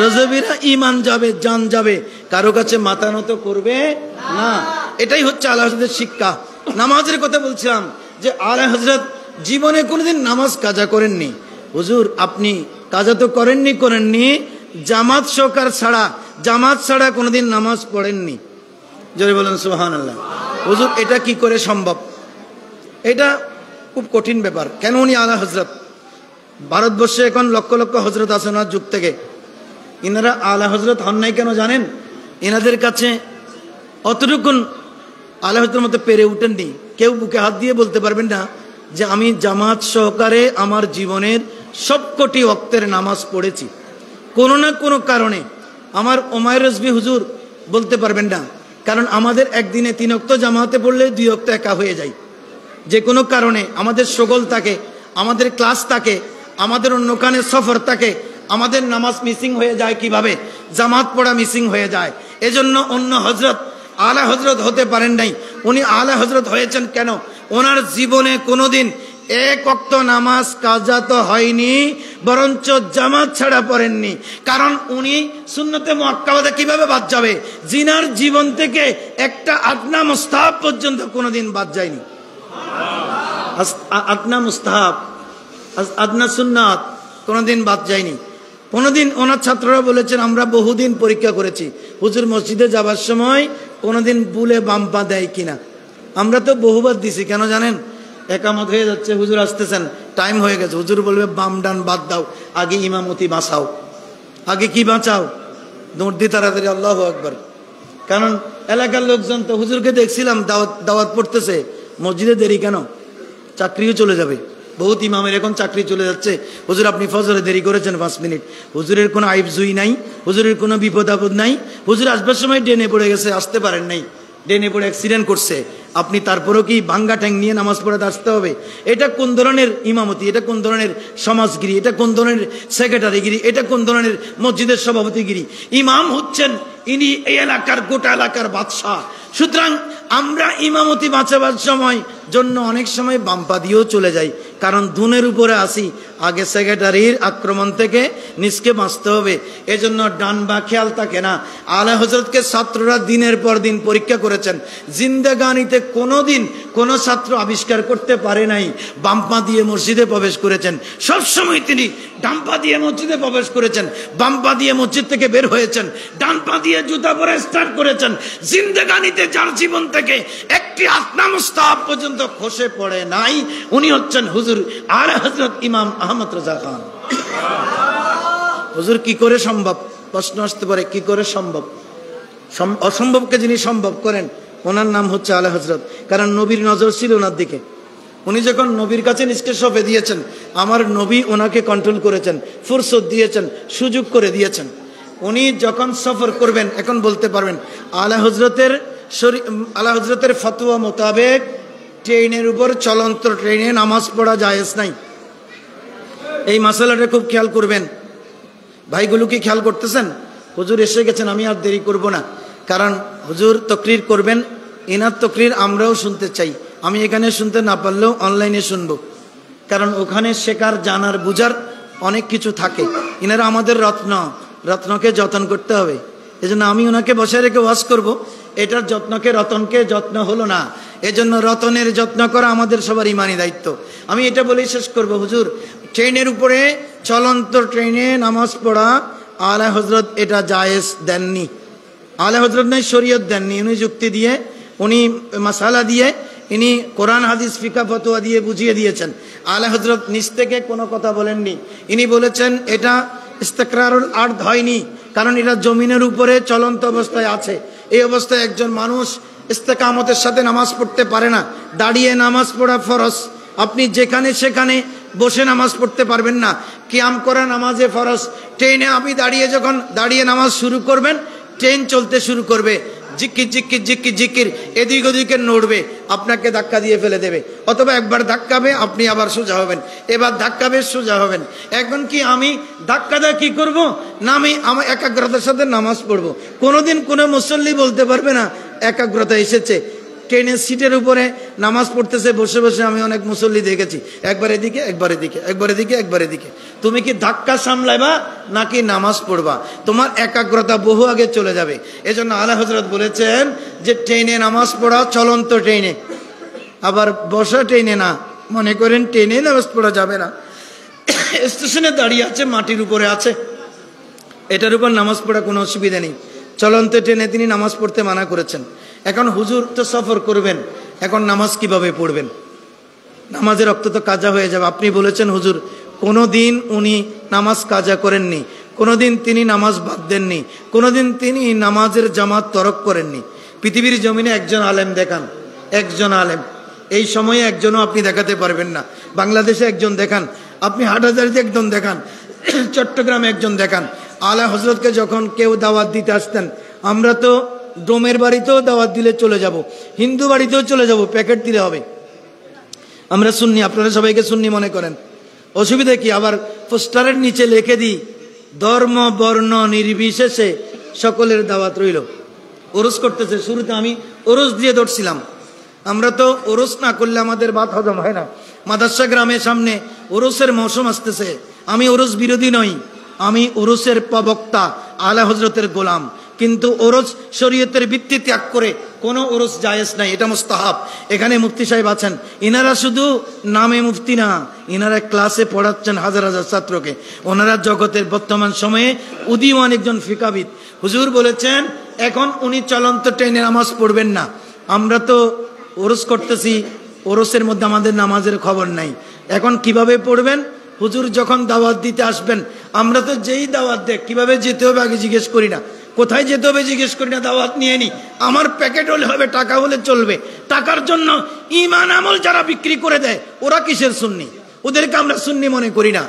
রজবীরা ঈমান যাবে জান যাবে কারো কাছে মাথা নত করবে না এটাই হচ্ছে আলা হযরতের শিক্ষা নামাজের কথা বলছিলাম যে আলা হযরত জীবনে কোনোদিন নামাজ কাজা করেননি হুজুর আপনি কাজা তো করেননি জামাত ছাড়া কোনোদিন নামাজ পড়েননি জোরে বলেন সুবহানাল্লাহ হুজুর এটা কি করে সম্ভব এটা খুব কঠিন ব্যাপার কেন উনি আলা হযরত ভারতবর্ষে এখন লক্ষ লক্ষ হজরত আছে ওনার যুগ থেকে ইনারা আলা হজরত হন নাই কেন জানেন এনাদের কাছে অতটুকুন আলা হজরতের মতো পেরে উঠেননি কেউ বুকে হাত দিয়ে বলতে পারবেন না যে আমি জামাত সহকারে আমার জীবনের সবকটি ওয়াক্তের নামাজ পড়েছি কোনো না কোনো কারণে আমার উমাইর রিজভী হুজুর বলতে পারবেন না কারণ আমাদের একদিনে 3 ওয়াক্ত জামাতে পড়লে 2 ওয়াক্ত একা হয়ে যায় যে কোনো কারণে আমাদের শগল থাকে আমাদের ক্লাস থাকে আমাদের অন্যখানে সফর থাকে আমাদের নামাজ মিসিং হয়ে যায় কিভাবে জামাত পড়া মিসিং হয়ে যায় এজন্য অন্য হযরত আলা হযরত হতে পারেন নাই উনি আলা হযরত হয়েছেন কেন ওনার জীবনে কোনোদিন এক ওয়াক্ত নামাজ কাজা তো হয়নি বরঞ্চ জামাত ছাড়া পড়েননি কারণ উনি সুন্নতে মুআক্কাদা কিভাবে বাদ যাবে জিনার জীবন থেকে একটা আদনা মুস্তাহাব পর্যন্ত কোনোদিন বাদ যায়নি আদনা মুস্তাহাব আদনা সুন্নাত কোনোদিন বাদ যায়নি কোনোদিন ওনার ছাত্ররা বলেছেন আমরা বহুদিন পরীক্ষা করেছি হুজুর মসজিদে যাবার সময় কোনোদিন ভুলে বাম পা দেয় কিনা আমরা তো বহুবার দিছি কেন জানেন একামত হয়ে যাচ্ছে হুজুর আসতেছেন টাইম হয়ে গেছে হুজুর বলবে বাম ডান বাদ দাও আগে ইমামতি বাঁচাও আগে কি বাঁচাও দৌড় দি তাড়াতাড়ি আল্লাহু আকবার কারণ এলাকার লোকজন তো হুজুরকে দেখছিলাম দাওয়াত পড়তেছে মসজিদে দেরি কেন চাকরিও চলে যাবে বহুত ইমামের এখন চাকরি চলে যাচ্ছে হুজুর আপনি ফজরে দেরি করেছেন 5 মিনিট হুজুরের কোনো আইব জুই নাই হুজুরের কোনো বিপদ আপদ নাই হুজুর আসবার সময় ডেনে পড়ে গেছে আসতে পারেন নাই ডেনে পড়ে অ্যাক্সিডেন্ট করছে আপনি তারপরেও কি ভাঙ্গা ট্যাং নিয়ে নামাজ পড়াতে আসতে হবে এটা কোন ধরনের ইমামতি এটা কোন ধরনের সমাজগিরি এটা কোন ধরনের সেক্রেটারিগিরি এটা কোন ধরনের মসজিদের সভাপতিগিরি ইমাম হচ্ছেন ইনি এই এলাকার গোটা এলাকার বাদশাহ সুতরাং আমরা ইমামতি বাঁচাবার সময় জন্য অনেক সময় বাম্পা দিয়েও চলে যাই কারণ দুনের উপরে আসি আগে সেক্রেটারির আক্রমণ থেকে নিজকে বাঁচতে হবে এজন্য ডান বা খেয়াল থাকে না আলা হযরতকে ছাত্ররা দিনের পর দিন পরীক্ষা করেছেন জিন্দেগানিতে কোনোদিন কোনো ছাত্র আবিষ্কার করতে পারে নাই বাম্পা দিয়ে মসজিদে প্রবেশ করেছেন সবসময় তিনি ডাম্পা দিয়ে মসজিদে প্রবেশ করেছেন বাম্পা দিয়ে মসজিদ থেকে বের হয়েছেন ডান পা দিয়ে জুতা পরে স্টার্ট করেছেন জিন্দেগানিতে যার জীবন থেকে একটি আদনা মুস্তাহাব পর্যন্ত খসে পড়ে নাই উনি হচ্ছেন হুজুর আলা হযরত ইমাম আহমদ রাজা খান হুজুর কি করে সম্ভব প্রশ্ন আসতে পারে কি করে সম্ভব অসম্ভবকে যিনি সম্ভব করেন ওনার নাম হচ্ছে আলা হযরত কারণ নবীর নজর ছিল ওনার দিকে উনি যখন নবীর কাছে নিজকে সঁপে দিয়েছেন আমার নবী ওনাকে কন্ট্রোল করেছেন ফুরসত দিয়েছেন সুযোগ করে দিয়েছেন উনি যখন সফর করবেন এখন বলতে পারবেন আলা হযরতের ফতোয়া মোতাবেক ট্রেনের উপর চলন্ত ট্রেনে নামাজ পড়া জায়েজ নাই এই মাসালাটা খুব খেয়াল করবেন ভাইগুলো কি খেয়াল করতেছেন হুজুর এসে গেছেন আমি আর দেরি করব না কারণ হুজুর তাকরীর করবেন এনার তকরির আমরাও শুনতে চাই। আমি এখানে শুনতে না পারলেও অনলাইনে শুনবো, কারণ ওখানে শেখার, জানার, বুঝার অনেক কিছু থাকে। এনারা আমাদের রত্ন, রত্নকে যত্ন করতে হবে। এজন্য আমি ওনাকে বসে রেখে ওয়াজ করব, এটার যত্নকে, রতনকে যত্ন হলো না। এজন্য রতনের যত্ন করা আমাদের সবার ইমানি দায়িত্ব। আমি এটা বলেই শেষ করব, হুজুর ট্রেনের উপরে, চলন্ত ট্রেনে নামাজ পড়া আলা হজরত এটা জায়েজ দেননি। আলা হজরত নাই, শরীয়ত দেননি। উনি যুক্তি দিয়ে, উনি মাসালা দিয়ে, ইনি কোরআন হাদিস ফিকা ফতোয়া দিয়ে বুঝিয়ে দিয়েছেন। আলা হজরত নিজ থেকে কোনো কথা বলেননি। ইনি বলেছেন এটা ইস্তেকরারুল আরদ হয়নি, কারণ এটা জমিনের উপরে চলন্ত অবস্থায় আছে। এই অবস্থায় একজন মানুষ ইস্তেকামতের সাথে নামাজ পড়তে পারে না। দাঁড়িয়ে নামাজ পড়া ফরজ। আপনি যেখানে সেখানে বসে নামাজ পড়তে পারবেন না। কিয়াম করা নামাজে ফরজ। ট্রেনে আপনি দাঁড়িয়ে নামাজ শুরু করবেন, ট্রেন চলতে শুরু করবে, জিকির জিকির জিকির জিকির, এদিক ওদিকে নড়বে, আপনাকে ধাক্কা দিয়ে ফেলে দেবে। অথবা একবার ধাক্কাবে, আপনি আবার সোজা হবেন, এবার ধাক্কাবে, সোজা হবেন। এখন কি আমি ধাক্কা দিয়ে কি করব না, আমি আমার একাগ্রতার সাথে নামাজ পড়বো। কোনোদিন কোনো মুসল্লি বলতে পারবে না একাগ্রতা এসেছে। ট্রেনের সিটের উপরে নামাজ পড়তেছে বসে বসে আমি অনেক মুসল্লি দেখেছি, একবার এদিকে একবার এদিকে, একবার এদিকে একবার এদিকে। তুমি কি ধাক্কা সামলাইবা নাকি নামাজ পড়বা? তোমার একাগ্রতা বহু আগে চলে যাবে। এজন্য আলা হযরত বলেছেন যে ট্রেনে নামাজ পড়া, চলন্ত ট্রেনে, আবার বসা ট্রেনে না। মনে করেন ট্রেনে নামাজ পড়া যাবে না, স্টেশনে দাঁড়িয়ে আছে, মাটির উপরে আছে, এটার উপর নামাজ পড়া কোনো অসুবিধা নেই। চলন্ত ট্রেনে তিনি নামাজ পড়তে মানা করেছেন। এখন হুজুর তো সফর করবেন, এখন নামাজ কিভাবে পড়বেন? নামাজের রক্ত তো কাজা হয়ে যাবে। আপনি বলেছেন হুজুর কোনোদিন উনি নামাজ কাজা করেননি, কোনোদিন তিনি নামাজ বাদ দেননি, কোনোদিন তিনি নামাজের জামাত তরক করেননি। পৃথিবীর জমিনে একজন আলেম দেখান, একজন আলেম। এই সময়ে একজনও আপনি দেখাতে পারবেন না। বাংলাদেশে একজন দেখান, আপনি হাটহাজারিতে একজন দেখান, চট্টগ্রামে একজন দেখান। আলা হজরতকে যখন কেউ দাওয়াত দিতে আসতেন, আমরা তো ডোমের বাড়িতেও দাওয়াত দিলে চলে যাব, হিন্দু বাড়িতেও চলে যাব, প্যাকেট দিলে হবে। আমরা সুন্নি, আপনারা সবাইকে সুন্নি মনে করেন, অসুবিধা কি? আবার পোস্টারের নিচে লিখে দিই ধর্ম বর্ণ নির্বিশেষে সকলের দাওয়াত রইল। ওরস করতেছে, শুরুতে আমি ওরস দিয়ে ধরছিলাম। আমরা তো ওরস না করলে আমাদের ভাত হজম হয় না। মাদার্সা গ্রামের সামনে ওরসের মৌসুম আসতেছে। আমি ওরস বিরোধী নই, আমি ওরসের প্রবক্তা, আলা হজরতের গোলাম। কিন্তু ওরস শরীয়তের ভিত্তি ত্যাগ করে কোনো ওরস জায়েজ নাই, এটা মুস্তাহাব। এখানে মুফতি সাহেব আছেন, ইনারা শুধু নামে মুফতি না, ইনারা ক্লাসে পড়াচ্ছেন হাজার হাজার ছাত্রকে। ওনারা জগতের বর্তমান সময়ে উদীয়মান একজন ফিকাবিদ। হুজুর বলেছেন এখন উনি চলন্ত ট্রেনে নামাজ পড়বেন না। আমরা তো ওরস করতেছি, ওরসের মধ্যে আমাদের নামাজের খবর নাই। এখন কিভাবে পড়বেন? হুজুর যখন দাওয়াত দিতে আসবেন, আমরা তো যেই দাওয়াত দেখ কিভাবে যেতে হবে আগে জিজ্ঞেস করি না, কোথায় যেতে হবে জিজ্ঞেস করি না, দাওয়াত নিয়ে নি। আমার প্যাকেট হলে হবে, টাকা হলে চলবে। টাকার জন্য ঈমান আমল যারা বিক্রি করে দেয় ওরা কিসের সুন্নি? ওদেরকে আমরা সুন্নি মনে করি না।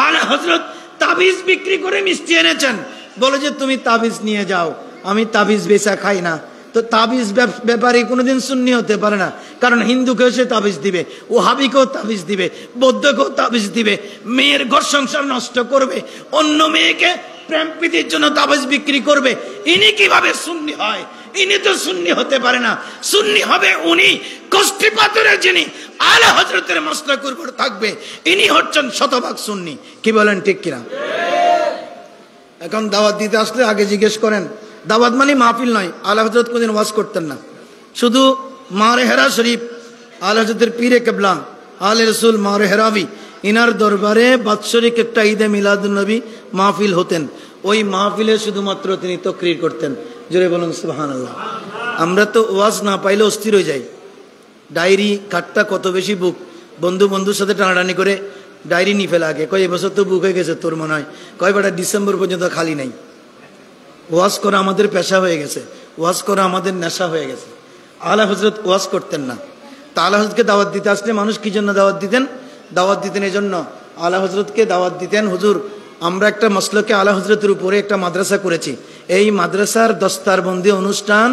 আলা হযরত তাবিজ বিক্রি করে মিষ্টি এনেছেন, বলে যে তুমি তাবিজ নিয়ে যাও। আমি তাবিজ বেচা খাই না, তো তাবিজ ব্যাপারে কোনোদিন সুন্নি হতে পারে না। কারণ হিন্দুকেও সে তাবিজ দিবে, ওহাবিকেও তাবিজ দিবে, বৌদ্ধকেও তাবিজ দিবে, মেয়ের ঘর সংসার নষ্ট করবে, অন্য মেয়েকে প্রেম প্রীতির জন্য তাবিজ বিক্রি করবে। ইনি কিভাবে সুন্নি হয়? ইনি তো সুন্নি হতে পারে না। সুন্নি হবে উনি কষ্টি পাথরের, যিনি আলা হযরতের মাসলাকের উপর থাকবে, ইনি হচ্ছেন শতভাগ সুন্নি। কি বলেন, ঠিক কিনা? এখন দাওয়াত দিতে আসলে আগে জিজ্ঞেস করেন। দাওয়াত মানে মাহফিল নয়। আলা হযরত কোনদিন ওয়াজ করতেন না, শুধু মারে হেরা শরীফ, আলা হযরতের পীরে কেবলা আলে রসুল মারে হেরাবি, ইনার দরবারে বাৎসরিক একটা ঈদে মিলাদুন নবী মাহফিল হতেন। ওই মাহফিলে শুধুমাত্র তিনি তকরির করতেন। জোরে বলুন সুবহানাল্লাহ। আমরা তো ওয়াজ না পাইলে অস্থির হয়ে যাই। ডায়েরি কাটটা কত বেশি বুক, বন্ধুর সাথে টানাটানি করে ডায়েরি নিয়ে ফেলে আগে, কয় এবছর তো বুক হয়ে গেছে তোর মনে হয়, কয় বেটা ডিসেম্বর পর্যন্ত খালি নাই। ওয়াজ করা আমাদের পেশা হয়ে গেছে, ওয়াজ করা আমাদের নেশা হয়ে gেছে। আলা হযরত ওয়াজ করতেন না। তা আলা হযরতকে দাওয়াত দিতে আসলে মানুষ কি জন্য দাওয়াত দিতেন? দাওয়াত দিতেন এই জন্য, আলা হযরতকে দাওয়াত দিতেন, হুজুর আমরা একটা মাসলকে আলা হযরতের উপরে একটা মাদ্রাসা করেছি, এই মাদ্রাসার দস্তারবন্দি অনুষ্ঠান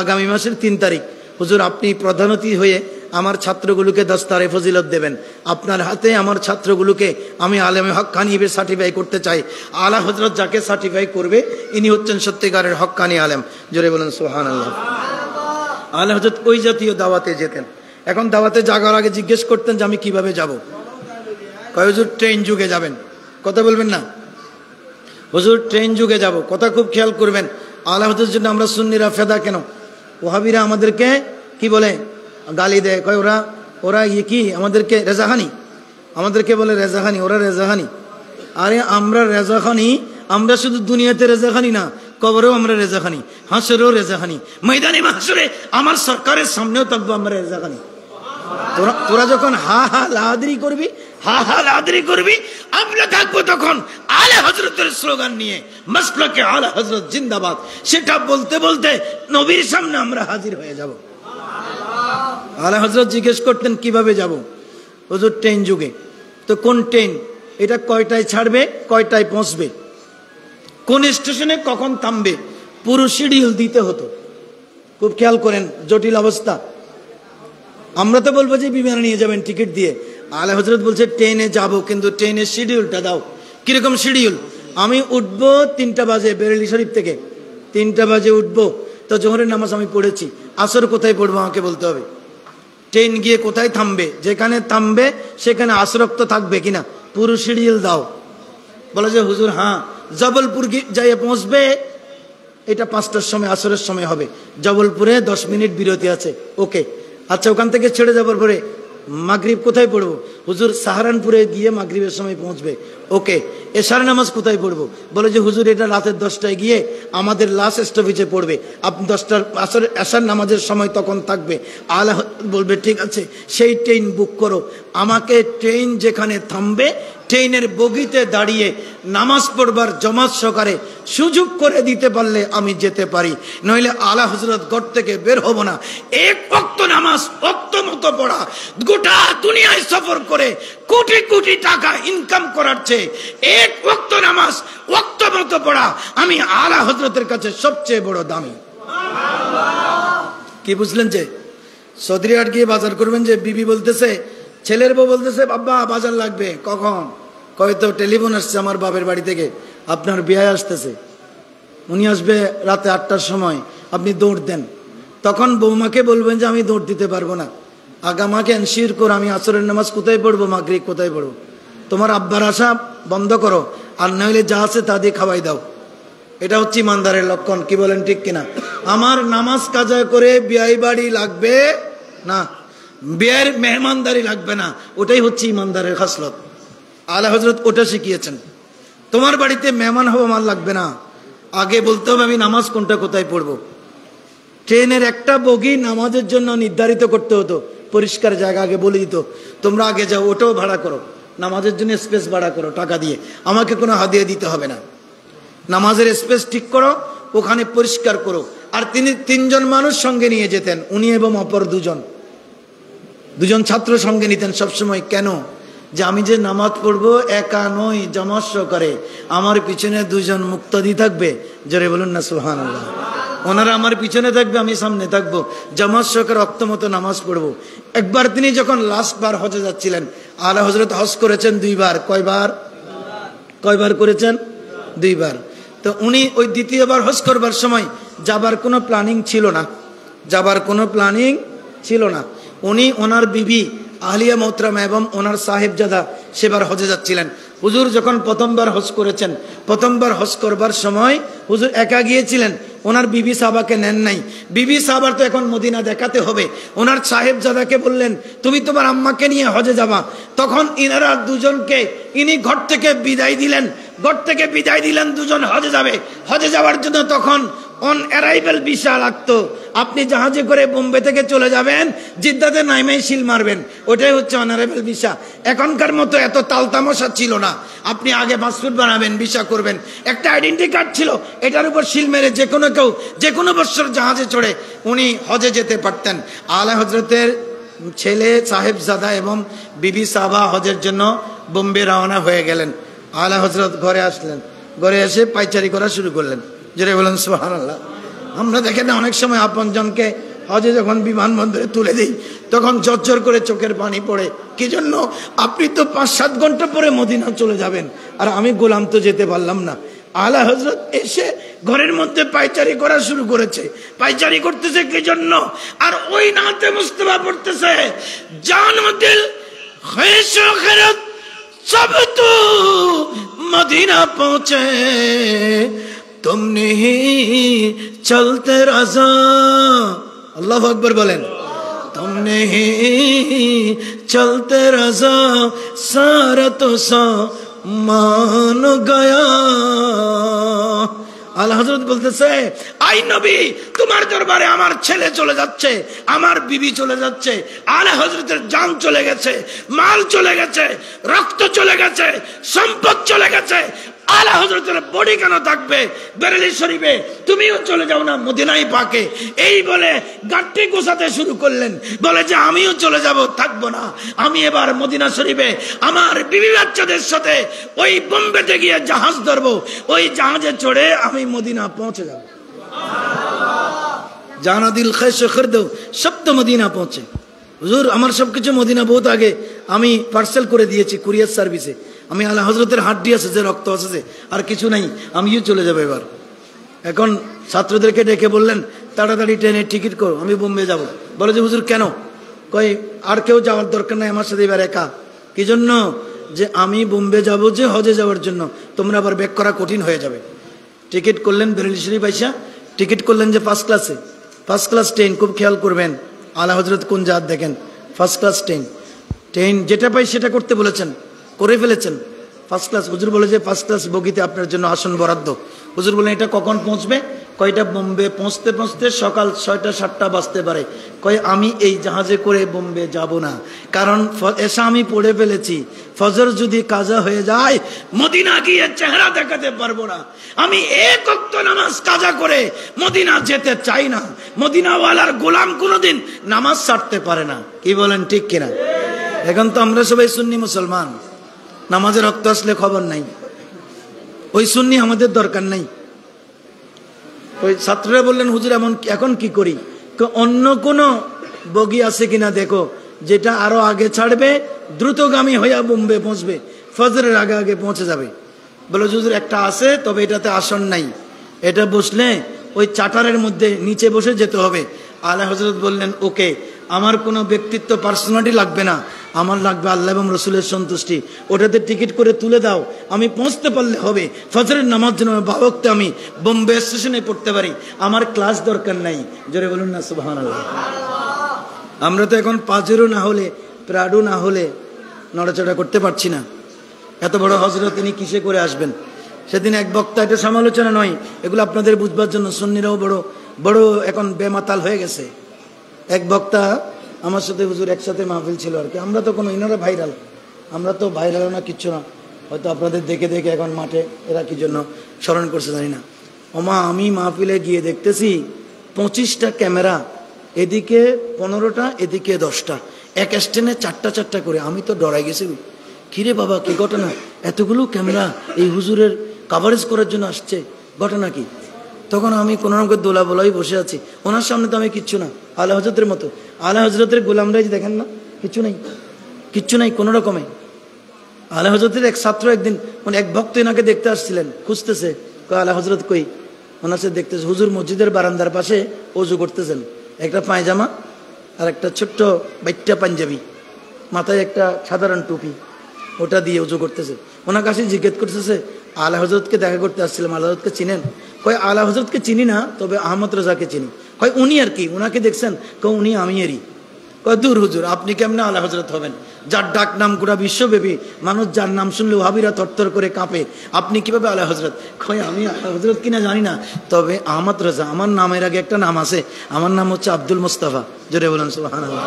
আগামী মাসের 3 তারিখ। হুজুর আপনি প্রধান অতিথি হয়ে আমার ছাত্রগুলোকে দস্তারে ফজিলত দেবেন। আপনার হাতে আমার ছাত্রগুলোকে আমি আলেমে হক্কানি হিসেবে সার্টিফাই করতে চাই। আলা হযরত যাকে সার্টিফাই করবে ইনি হচ্ছেন সত্যিকারের হক্কানি আলেম। জোরে বলেন সুবহানাল্লাহ। আলা হযরত ওই জাতীয় দাওয়াতে যেতেন। এখন দাওয়াতে যাওয়ার আগে জিজ্ঞেস করতেন যে আমি কিভাবে যাব। কয় হুজুর ট্রেন যুগে যাবেন, কথা বলবেন না, হুজুর ট্রেন যুগে যাব, কথা খুব খেয়াল করবেন। আলা হযরতের জন্য আমরা সুন্নিরা ফেদা কেন? ওহাবিরা আমাদেরকে কি বলে, গালি দেয়, কয় ওরা ওরা কি আমাদেরকে রেজাহানি, আমাদেরকে বলে রেজাহানি, ওরা রেজাহানি। আরে আমরা রেজাহানি, আমরা শুধু দুনিয়াতে রেজাহানি না, কবরেও আমরা রেজাহানি, হাসরেও রেজাহানি, ময়দানে মাহশরে আমার সরকারের সামনেও থাকবো আমরা রেজাহানি। তোরা যখন হা হা লাহাদি করবি, হা হা লাহাদি করবি, আমরা থাকবো তখন আলা হযরতের স্লোগান নিয়ে, মাসলাকে আলা হযরত জিন্দাবাদ, সেটা বলতে বলতে নবীর সামনে আমরা হাজির হয়ে যাব। আলা হযরত জিজ্ঞেস করতেন কিভাবে যাব? হুজুর ট্রেন যুগে। তো কোন ট্রেন, এটা কয়টায় ছাড়বে, কয়টায় পৌঁছবে, কোন স্টেশনে কখন থামবে, পুরো শিডিউল দিতে হতো। খুব খেয়াল করেন, জটিল অবস্থা। আমরা তো বলবো যে বিমানে নিয়ে যাবেন টিকিট দিয়ে, আলা হযরত বলছে ট্রেনে যাব, কিন্তু ট্রেনের শিডিউলটা দাও। কিরকম শিডিউল? আমি উঠবো 3টা বাজে বেরেলি শরীফ থেকে, 3টা বাজে উঠবো, তো জোহরের নামাজ আমি পড়েছি, আসর কোথায় পড়বো আমাকে বলতে হবে। ট্রেন গিয়ে কোথায় থামবে, যেখানে থামবে সেখানে আসরক্ত থাকবে কিনা, পুরো শিডিউল দাও। বলে যে হুজুর হ্যাঁ, জবলপুর যাইয়ে পৌঁছবে, এটা 5টার সময় আসরের সময় হবে, জবলপুরে 10 মিনিট বিরতি আছে, ওকে। আচ্ছা, ওখান থেকে ছেড়ে যাবার পরে মাগরিব কোথায় পড়বো? হুজুর সাহারানপুরে গিয়ে মাগরিবের সময় পৌঁছবে, ওকে। এশার নামাজ কোথায় পড়বো? বলে যে হুজুর এটা রাতের 10টায় গিয়ে আমাদের লাস্ট স্টপেজে পড়বে, আপনি 10টার এশার নামাজের সময় তখন থাকবে। আলা বলবে ঠিক আছে, সেই ট্রেন বুক করো। আমাকে ট্রেন যেখানে থামবে ট্রেনের বগিতে দাঁড়িয়ে নামাজ পড়বার জমাত সহকারে সুযোগ করে দিতে পারলে আমি যেতে পারি, নইলে আলা হযরত ঘর থেকে বের হব না। এক ওয়াক্ত নামাজ ওয়াক্ত মতো পড়া, গোটা দুনিয়ায় সফর করে কোটি কোটি টাকা ইনকাম করার চেয়ে এক ওয়াক্ত নামাজ ওয়াক্ত মতো পড়া আমি আলা হযরতের কাছে সবচেয়ে বড় দামি। কি বুঝলেন? যে সদরিহাট গিয়ে বাজার করবেন, যে বিবি বলতেছে, ছেলের বউ বলতেছে বাবা বাজার লাগবে, কখন? হয়তো টেলিফোন আসছে আমার বাপের বাড়ি থেকে, আপনার বিয়ে আসতেছে, উনি আসবে রাতে 8টার সময়, আপনি দৌড় দেন। তখন বৌমাকে বলবেন যে আমি দৌড় দিতে পারবো না, আগামাকে এনশিওর করো আমি আসরের নামাজ কোথায় পড়বো, মাগরিব কোথায় পড়বো। তোমার আব্বার আশা বন্ধ করো, আর নইলে যা আছে তা দিয়ে খাওয়াই দাও। এটা হচ্ছে ইমানদারের লক্ষণ। কি বলেন, ঠিক কিনা? আমার নামাজ কাজা করে বিয়ে বাড়ি লাগবে না, বিয়ের মেহমানদারি লাগবে না, ওটাই হচ্ছে ইমানদারের খাসলত। আলা হযরত ওটা শিখিয়েছেন। তোমার বাড়িতে মেহমান হওয়া আমার লাগবে না, আগে বলতে হবে আমি নামাজ কোনটা কোথায় পড়বো। ট্রেনের একটা বগি নামাজের জন্য নির্ধারিত করতে হতো, পরিষ্কার জায়গা আগে বলে দিত, তোমরা আগে যাও, ওটাও ভাড়া করো, নামাজের জন্য স্পেস ভাড়া করো টাকা দিয়ে, আমাকে কোনো হাদিয়া দিতে হবে না। নামাজের স্পেস ঠিক করো, ওখানে পরিষ্কার করো। আর তিনি 3জন মানুষ সঙ্গে নিয়ে যেতেন, উনি এবং অপর দুজন ছাত্র সঙ্গে নিতেন সবসময়। কেন? যে আমি যে নামাজ পড়বো একা নই, জামাত সহকারে, আমার পিছনে 2জন মুক্তাদি থাকবে, জোরে বলুন না সুবহানাল্লাহ। ওনারা আমার পিছনে থাকবে, আমি সামনে থাকবো, জামাত সহকারে রক্ত মতো নামাজ পড়বো। একবার তিনি যখন লাস্ট বার হজে যাচ্ছিলেন, আলা হযরত হজ করেছেন 2 বার। কয়বার করেছেন? 2 বার। তো উনি ওই দ্বিতীয়বার হজ করবার সময় যাবার কোনো প্ল্যানিং ছিল না, উনি ওনার বিবি আহলিয়া মোহতরামা এবং ওনার সাহেবজাদা সেবার হজে যাচ্ছিলেন। হুজুর যখন প্রথমবার হজ করেছেন, প্রথমবার হজ করবার সময় হুজুর একা গিয়েছিলেন, ওনার বিবি সাহাবাকে নেন নাই। বিবি সাহাবার তো এখন মদিনা দেখাতে হবে, ওনার সাহেবজাদাকে বললেন তুমি তোমার আম্মাকে নিয়ে হজে যাবা। তখন ইনারা 2জনকে ইনি ঘর থেকে বিদায় দিলেন, 2জন হজে যাবে। হজে যাওয়ার জন্য তখন অন অ্যারাইভাল ভিসা লাগতো। আপনি জাহাজে করে বোম্বে থেকে চলে যাবেন, জিদ্দাতে নাইমেই সিল মারবেন, ওটাই হচ্ছে অন অ্যারাইভাল ভিসা। এখনকার মতো এত তালতামশা ছিল না, আপনি আগে পাসপোর্ট বানাবেন, ভিসা করবেন, একটা আইডেন্টি কার্ড ছিল, এটার উপর সিল মেরে যে কোনো কেউ যে কোনো বছর জাহাজে চড়ে উনি হজে যেতে পারতেন। আলা হযরতের ছেলে সাহেবজাদা এবং বিবি সাহাবা হজের জন্য বোম্বে রওনা হয়ে গেলেন। আলা হযরত ঘরে আসলেন, ঘরে এসে পায়চারি করা শুরু করলেন, জোরে বলেন সুবহানাল্লাহ। আমরা দেখেন অনেক সময় আপনজনকে হজে যখন বিমানবন্দরে তুলে দিই তখন ঝরঝর করে চোখের পানি পড়ে। কি জন্য? আপনি তো 5-7 ঘন্টা পরে মদিনা চলে যাবেন, আর আমি গোলাম তো যেতে পারলাম না। আলা হযরত এসে ঘরের মধ্যে পায়চারি করা শুরু করেছে। পায়চারি করতেছে কি জন্য? আর ওই নাতে মুস্তাফা পড়তেছে, জান দিল খ্বাহিশ ও খেরাত সব তো মদিনা পৌঁছে, तुम नहीं चलते रज़ा, अल्लाह अकबर बोलें, तुम नहीं चलते रज़ा सारा तो मान गया। আলা হযরত বলতেছে, আই নবী, তোমার দরবারে আমার ছেলে চলে যাচ্ছে, আমার বিবি চলে যাচ্ছে, আলা হযরতের জান চলে গেছে, মাল চলে গেছে, রক্ত চলে গেছে, সম্পদ চলে গেছে, আলা হযরতের বডি কেন থাকবে বেরেলি শরীফে? তুমিও চলে যাও না মদিনায় পাকে। এই বলে গাট্টি গোছাতে শুরু করলেন, বলে যে আমিও চলে যাব, থাকবো না, আমি এবার মদিনা শরীফে আমার বিবি বাচ্চাদের সাথে ওই বোম্বেতে গিয়ে জাহাজ ধরবো, ওই জাহাজে চড়ে আমি মদিনা পৌঁছে যাব। জানা দিল খ্বাহিশ খর্দ সব তো মদিনা পৌঁছে। হুজুর আমার সবকিছু মদিনা বহুত আগে আমি পার্সেল করে দিয়েছি কুরিয়ার সার্ভিসে, আমি আলা হযরতের হাড্ডি আছে যে, রক্ত আছে যে, আর কিছু নাই, আমিও চলে যাবো এবার। এখন ছাত্রদেরকে ডেকে বললেন তাড়াতাড়ি ট্রেনের টিকিট করো, আমি বোম্বে যাব। বলে যে হুজুর কেন? কই আর কেউ যাওয়ার দরকার নাই, আমার সাথে এবার একা। কি জন্য? যে আমি বোম্বে যাব যে হজে যাওয়ার জন্য, তোমরা আবার ব্যাক করা কঠিন হয়ে যাবে। টিকিট করলেন বেরেলি শরীফ আইসা, টিকিট করলেন যে ফার্স্ট ক্লাসে, ফার্স্ট ক্লাস ট্রেন, খুব খেয়াল করবেন আলা হযরত কোন জাত দেখেন, ফার্স্ট ক্লাস ট্রেন। ট্রেন যেটা পাই সেটা করতে বলেছেন, করে ফেলেছেন ফার্স্ট ক্লাস। হুজুর বলে যে ফার্স্ট ক্লাস বগিতে আপনার জন্য আসন বরাদ্দ। হুজুর বলেন এটা কখন পৌঁছবে? কয়টা বোম্বে পৌঁছতে পৌঁছতে সকাল 6টা-7টা বাজতে পারে। কয় আমি এই জাহাজে করে বোম্বে যাব না, কারণ এসা আমি পড়ে ফেলেছি, ফজর যদি কাজা হয়ে যায় মদিনা গিয়ে চেহারা দেখাতে পারবো না। আমি এক ওয়াক্ত নামাজ কাজা করে মদিনা যেতে চাই না। মদিনাওয়ালার গোলাম কোনোদিন নামাজ ছাড়তে পারে না। কি বলেন ঠিক কিনা? এখন তো আমরা সবাই সুন্নি মুসলমান, নামাজের রক্ত আসলে খবর নাই, ওই সুন্নি আমাদের দরকার নাই। ওই ছাত্ররা বললেন হুজুর এখন কি করি? অন্য কোন বগি আছে কিনা দেখো, যেটা আরো আগে ছাড়বে, দ্রুতগামী হইয়া বোম্বে পৌঁছবে, ফজরের আগে আগে পৌঁছে যাবে। বলে হুজুর একটা আছে, তবে এটাতে আসন নাই, এটা বসলে ওই চাটারের মধ্যে নিচে বসে যেতে হবে। আলা হযরত বললেন ওকে, আমার কোনো ব্যক্তিত্ব পার্সোনালিটি লাগবে না, আমার লাগবে আল্লাহ এবং রসুলের সন্তুষ্টি। ওটাতে টিকিট করে তুলে দাও, আমি পৌঁছতে পারলে হবে। ফজরের নামাজ যেন বাবকতে আমি বোম্বে স্টেশনে পড়তে পারি, আমার ক্লাস দরকার নাই। জোরে বলুন না সুবহানাল্লাহ। আমরা তো এখন পাজেরো না হলে, প্রাডো না হলে নড়াচড়া করতে পারছি না। এত বড় হযরত তিনি কিসে করে আসবেন? সেদিন এক বক্তা, এটা সমালোচনা নয়, এগুলো আপনাদের বুঝবার জন্য। সুন্নিরাও বড় বড় এখন বেমাতাল হয়ে গেছে। এক বক্তা আমার সাথে হুজুর একসাথে মাহফিল ছিল আর কি। আমরা তো কোনো, ইনারা ভাইরাল, আমরা তো ভাইরাল না, কিচ্ছু না। হয়তো আপনাদের দেখে দেখে এখন মাঠে এরা কি জন্য স্মরণ করছে জানি না। ওমা আমি মাহফিলে গিয়ে দেখতেছি 25টা ক্যামেরা, এদিকে 15টা, এদিকে 10টা, এক স্ট্যান্ডে 4টা করে। আমি তো ডরাই গেছি, কিরে বাবা কি ঘটনা, এতগুলো ক্যামেরা এই হুজুরের কাভারেজ করার জন্য আসছে, ঘটনা কি? তখন আমি কোনো রকম দোলা বোলাই বসে আছি, ওনার সামনে তো আমি কিচ্ছু না, আলা হযরতের মতো। আলা হযরতের গোলামরাই দেখেন না, কিচ্ছু নাই, কিচ্ছু নাই কোনো রকমে। আলা হযরতের এক ছাত্র একদিন, মানে এক ভক্ত এনাকে দেখতে আসছিলেন, খুঁজতেছে, আলা হযরত কই? ওনার সাথে দেখতেছে হুজুর মসজিদের বারান্দার পাশে ওযু করতেছেন, একটা পায়জামা আর একটা ছোট্ট বাইট্টা পাঞ্জাবি, মাথায় একটা সাধারণ টুপি, ওটা দিয়ে ওযু করতেছে। ওনার কাছে জিজ্ঞেস করতেছে আলা হযরতকে দেখা করতে আসছিলাম, আলা হযরতকে চিনেন? কয় আলা হযরতকে চিনি না, তবে আহমদ রাজাকে চিনি। কয় উনি আর কি, উনাকে দেখছেন? কয় উনি আমিয়েরই। কয় দূর হুজুর, আপনি কেমনে আলা হযরত হবেন? যার ডাক নাম গোটা বিশ্বব্যাপী, মানুষ যার নাম শুনলে ওহাবিরা থরথর করে কাঁপে, আপনি কিভাবে আলা হযরত? কয় আমি আলা হযরত কিনা জানি না, তবে আহমদ রাজা, আমার নামের আগে একটা নাম আছে, আমার নাম হচ্ছে আব্দুল মুস্তাফা। জোরে বলেন সুবহানাল্লাহ।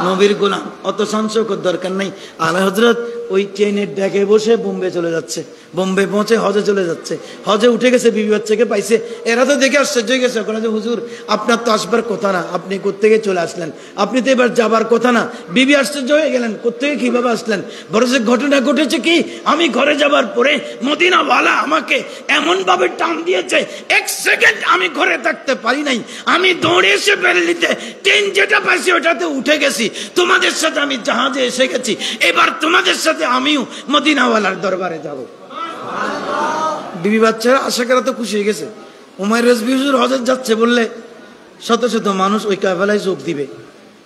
নবীর গোলাম, অত সংশয়ের দরকার নাই। আলা হযরত ওই ট্রেনের ডেকে বসে বোম্বে চলে যাচ্ছে, বোম্বে পৌঁছে হজে চলে যাচ্ছে। হজে উঠে গেছে, বিবি বাচ্চাকে পাইছে। এরা তো দেখে আশ্চর্য হয়ে গেছে, ওখানে যে হুজুর আপনার তো আসবার কথা না, আপনি কোত্থেকে চলে আসলেন? আপনি তো এবার যাবার কথা না। বিবি আশ্চর্য হয়ে গেলেন, কোত্থেকে কিভাবে আসলেন? বড় যে ঘটনা ঘটেছে কি, আমি ঘরে যাবার পরে মদিনাওয়ালা আমাকে এমন ভাবে টান দিয়েছে, 1 সেকেন্ড আমি ঘরে থাকতে পারি নাই। আমি দৌড়ে এসে বেরেলিতে ট্রেন যেটা পাইছি ওটাতে উঠে গেছি, তোমাদের সাথে আমি জাহাজে এসে গেছি। এবার তোমাদের সাথে আমিও মদিনাওয়ালার দরবারে যাব। বিবি বাচ্চারা আশাকারা তো খুশি হয়ে গেছে। উমাইর রেজভী হুজুর হজে যাচ্ছে বললে শত শত মানুষ ওই কাফেলায় যোগ দিবে।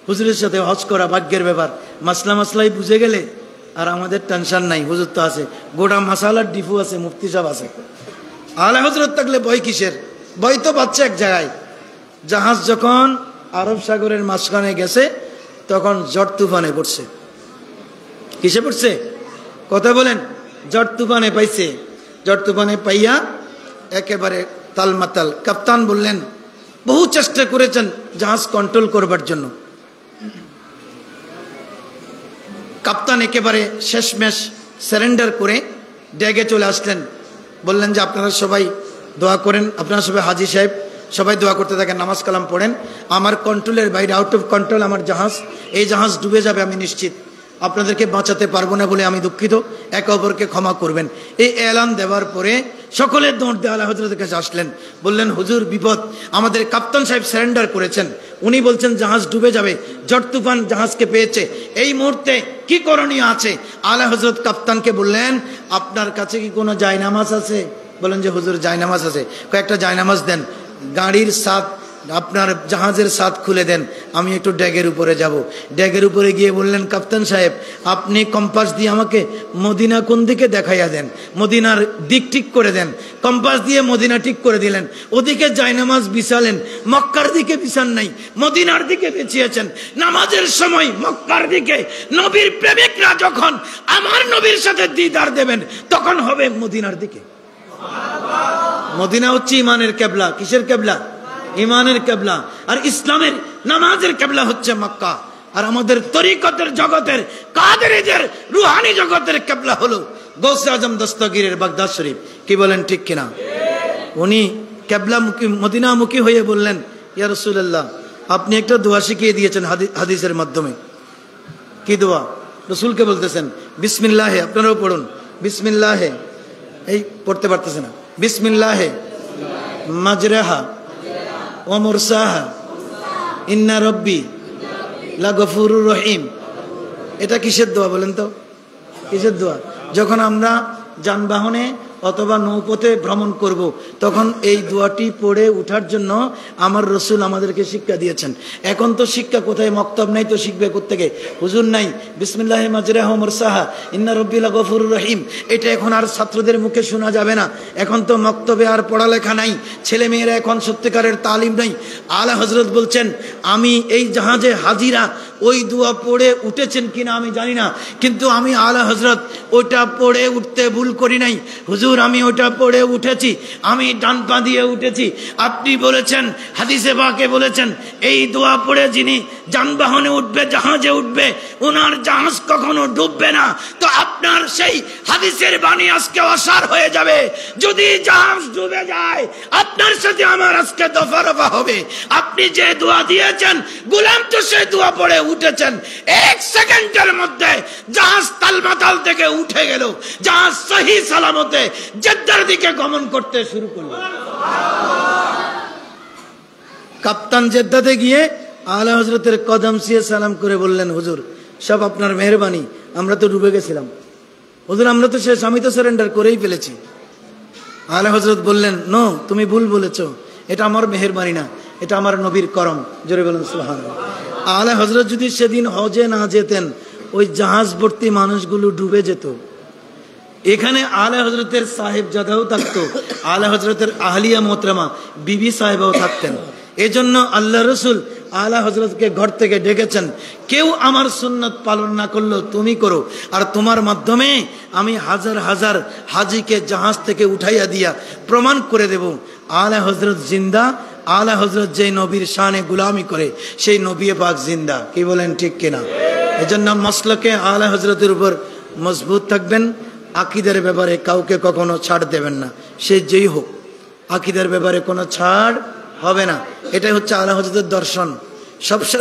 হুজুরের সাথে হজ করা ভাগ্যের ব্যাপার, মাসলাই বুঝে গেলে আর আমাদের টেনশন নাই। হুজুর তো আছে, গোটা মাসালার ডিফু আছে, মুফতি সাহেব আছে। আলা হজরত থাকলে ভয় কিসের? ভয় তো পাচ্ছে এক জায়গায়। জাহাজ যখন আরব সাগরের মাঝখানে গেছে তখন ঝড় তুফানে পড়ছে। কিসে পড়ছে? কথা বলেন। ঝড় তুফানে পাইছে। ঝড় তুফানে পাইয়া একেবারে তালমাতাল। কাপ্তান বললেন বহু চেষ্টা করেছেন জাহাজ কন্ট্রোল করবার জন্য। কাপ্তান একেবারে শেষমেশ সারেন্ডার করে ড্যাগে চলে আসলেন। বললেন যে আপনারা সবাই দোয়া করেন, আপনারা সবাই হাজি সাহেব সবাই দোয়া করতে থাকেন, নামাজ কালাম পড়েন। আমার কন্ট্রোলের বাইরে, আউট অফ কন্ট্রোল আমার জাহাজ, এই জাহাজ ডুবে যাবে আমি নিশ্চিত। আপনাদেরকে বাঁচাতে পারবো না বলে আমি দুঃখিত, একে অপরকে ক্ষমা করবেন। এই এলান দেওয়ার পরে সকলে দৌড় দিয়ে আলা হজরতের কাছে আসলেন। বললেন হুজুর বিপদ, আমাদের কাপ্তান সাহেব সারেন্ডার করেছেন, উনি বলছেন জাহাজ ডুবে যাবে, ঝড় তুফান জাহাজকে পেয়েছে, এই মুহূর্তে কি করণীয় আছে? আলা হজরত কাপ্তানকে বললেন আপনার কাছে কি কোনো জায়নামাজ আছে? বলেন যে হুজুর জায়নামাজ আছে। কয়েকটা জায়নামাজ দেন, গাড়ির সাথ আপনার জাহাজের সাথ খুলে দেন, আমি একটু ড্যাগের উপরে যাব। ড্যাগের উপরে গিয়ে বললেন কাপ্তান সাহেব আপনি কম্পাস দিয়ে আমাকে মদিনা কোন দিকে দেখাইয়া দেন, মদিনার দিক ঠিক করে দেন। কম্পাস দিয়ে মদিনা ঠিক করে দিলেন। ওদিকে জায়নামাজ বিছালেন, মক্কার দিকে বিছান নাই, মদিনার দিকে বিছিয়েছেন। নামাজের সময় মক্কার দিকে, নবীর প্রেমিকরা যখন আমার নবীর সাথে দিদার দেবেন তখন হবে মদিনার দিকে। মদিনা হচ্ছে ইমানের কেবলা। কিসের কেবলা? ইমানের কেবলা। আর ইসলামের নামাজের কেবলা হচ্ছে মক্কা। আর আমাদের তরিকতের জগতের, কাদেরীদের রুহানি জগতের কেবলা হলো গৌসে আজম দস্তগীরের বাগদাদ শরীফ। কি বলেন ঠিক কিনা? উনি কেবলামুখী, মদিনামুখী হয়ে বললেন ইয়া রাসূলুল্লাহ আপনি একটা দোয়া শিখিয়ে দিয়েছেন হাদিসের মাধ্যমে। কি দোয়া? রসুলকে বলতেছেন বিসমিল্লাহে, আপনারাও পড়ুন বিসমিল্লাহে, এই পড়তে পারতেছে না, বিসমিল্লাহে মাজরাহা ওয়া মুরসাহা ইন্না রব্বি লাগফুরুর রহিম। এটা কিসের দোয়া বলেন তো? কিসের দোয়া? যখন আমরা যানবাহনে অথবা নৌপথে ভ্রমণ করব তখন এই দোয়াটি পড়ে উঠার জন্য আমার রসুল আমাদেরকে শিক্ষা দিয়েছেন। এখন তো শিক্ষা কোথায়? মক্তব নাই তো শিখবে কোত্থেকে? হুজুর নাই, বিসমিল্লাহি মাজরাহা ওয়া মুরসাহা ইন্না রব্বি লাগফুরুর রহিম, এটা এখন আর ছাত্রদের মুখে শোনা যাবে না। এখন তো মক্তবে আর পড়ালেখা নাই, ছেলে মেয়েরা এখন সত্যিকারের তালিম নাই। আলা হজরত বলছেন আমি এই জাহাজে হাজিরা ওই দোয়া পড়ে উঠেছেন কিনা আমি জানি না, কিন্তু আমি আলা হজরত ওটা পড়ে উঠতে ভুল করি নাই। হুজুর আমি ওটা পড়ে উঠেছি, আমি ডান পা দিয়ে উঠেছি। আপনি বলেছেন, হাদিসে পাকে বলেছেন এই দোয়া পড়ে যিনি যানবাহনে উঠবে, জাহাজে উঠবে, ওনার জাহাজ কখনো ডুববে না। তো আপনার সেই হাদিসের বাণী আজকে অসার হয়ে যাবে। যদি জাহাজ ডুবে যায় আপনার সাথে আমার আজকে দফা রফা হবে। আপনি যে দোয়া দিয়েছেন গোলাম তো সেই দোয়া পড়ে উঠেছেন, এক সেকেন্ডের মধ্যে জাহাজ তালমাতাল থেকে উঠে গেল, জাহাজ সহি সালামতে জেদ্দার দিকে গমন করতে শুরু করলো। কাপ্তান জেদ্দাতে গিয়ে আলা হজরতের কদম ছুঁয়ে সালাম করে বললেন হুজুর সব আপনার মেহরবানি, আমরা তো ডুবে গেছিলাম হুজুর, আমরা তো শেষ, আমি তো সারেন্ডার করেই ফেলেছি। আলা হজরত বললেন নো, তুমি ভুল বলেছো, এটা আমার মেহরবানি না, এটা আমার নবীর করম। জোরে বলেন সুবহানাল্লাহ। আলা হজরত যদি সেদিন হজে না যেতেন ওই জাহাজ ভর্তি মানুষগুলো ডুবে যেত। এখানে আলা হজরতের সাহেবজাদাও থাকতো, আলা হজরতের আহলিয়া মোহতরমা বিবি সাহেবাও থাকতেন। এজন্য আল্লাহ রসুল আলা হজরতকে ঘর থেকে ডেকেছেন, কেউ আমার সুন্নত পালন না করলো তুমি করো, আর তোমার মাধ্যমে আমি হাজার হাজার হাজিকে জাহাজ থেকে উঠাইয়া দিয়া প্রমাণ করে দেব আলা হজরত জিন্দা। আলা হজরত যে নবীর শানে গুলামি করে সেই নবী পাক জিন্দা। কি বলেন ঠিক কিনা? এজন্য মাসলকে আলা হজরতের উপর মজবুত থাকবেন। আকিদের ব্যাপারে কাউকে কখনো ছাড় দেবেন না, সে যেই হোক, আকিদের ব্যাপারে কোনো ছাড় হবে না। এটাই হচ্ছে আলা হজরতের দর্শন।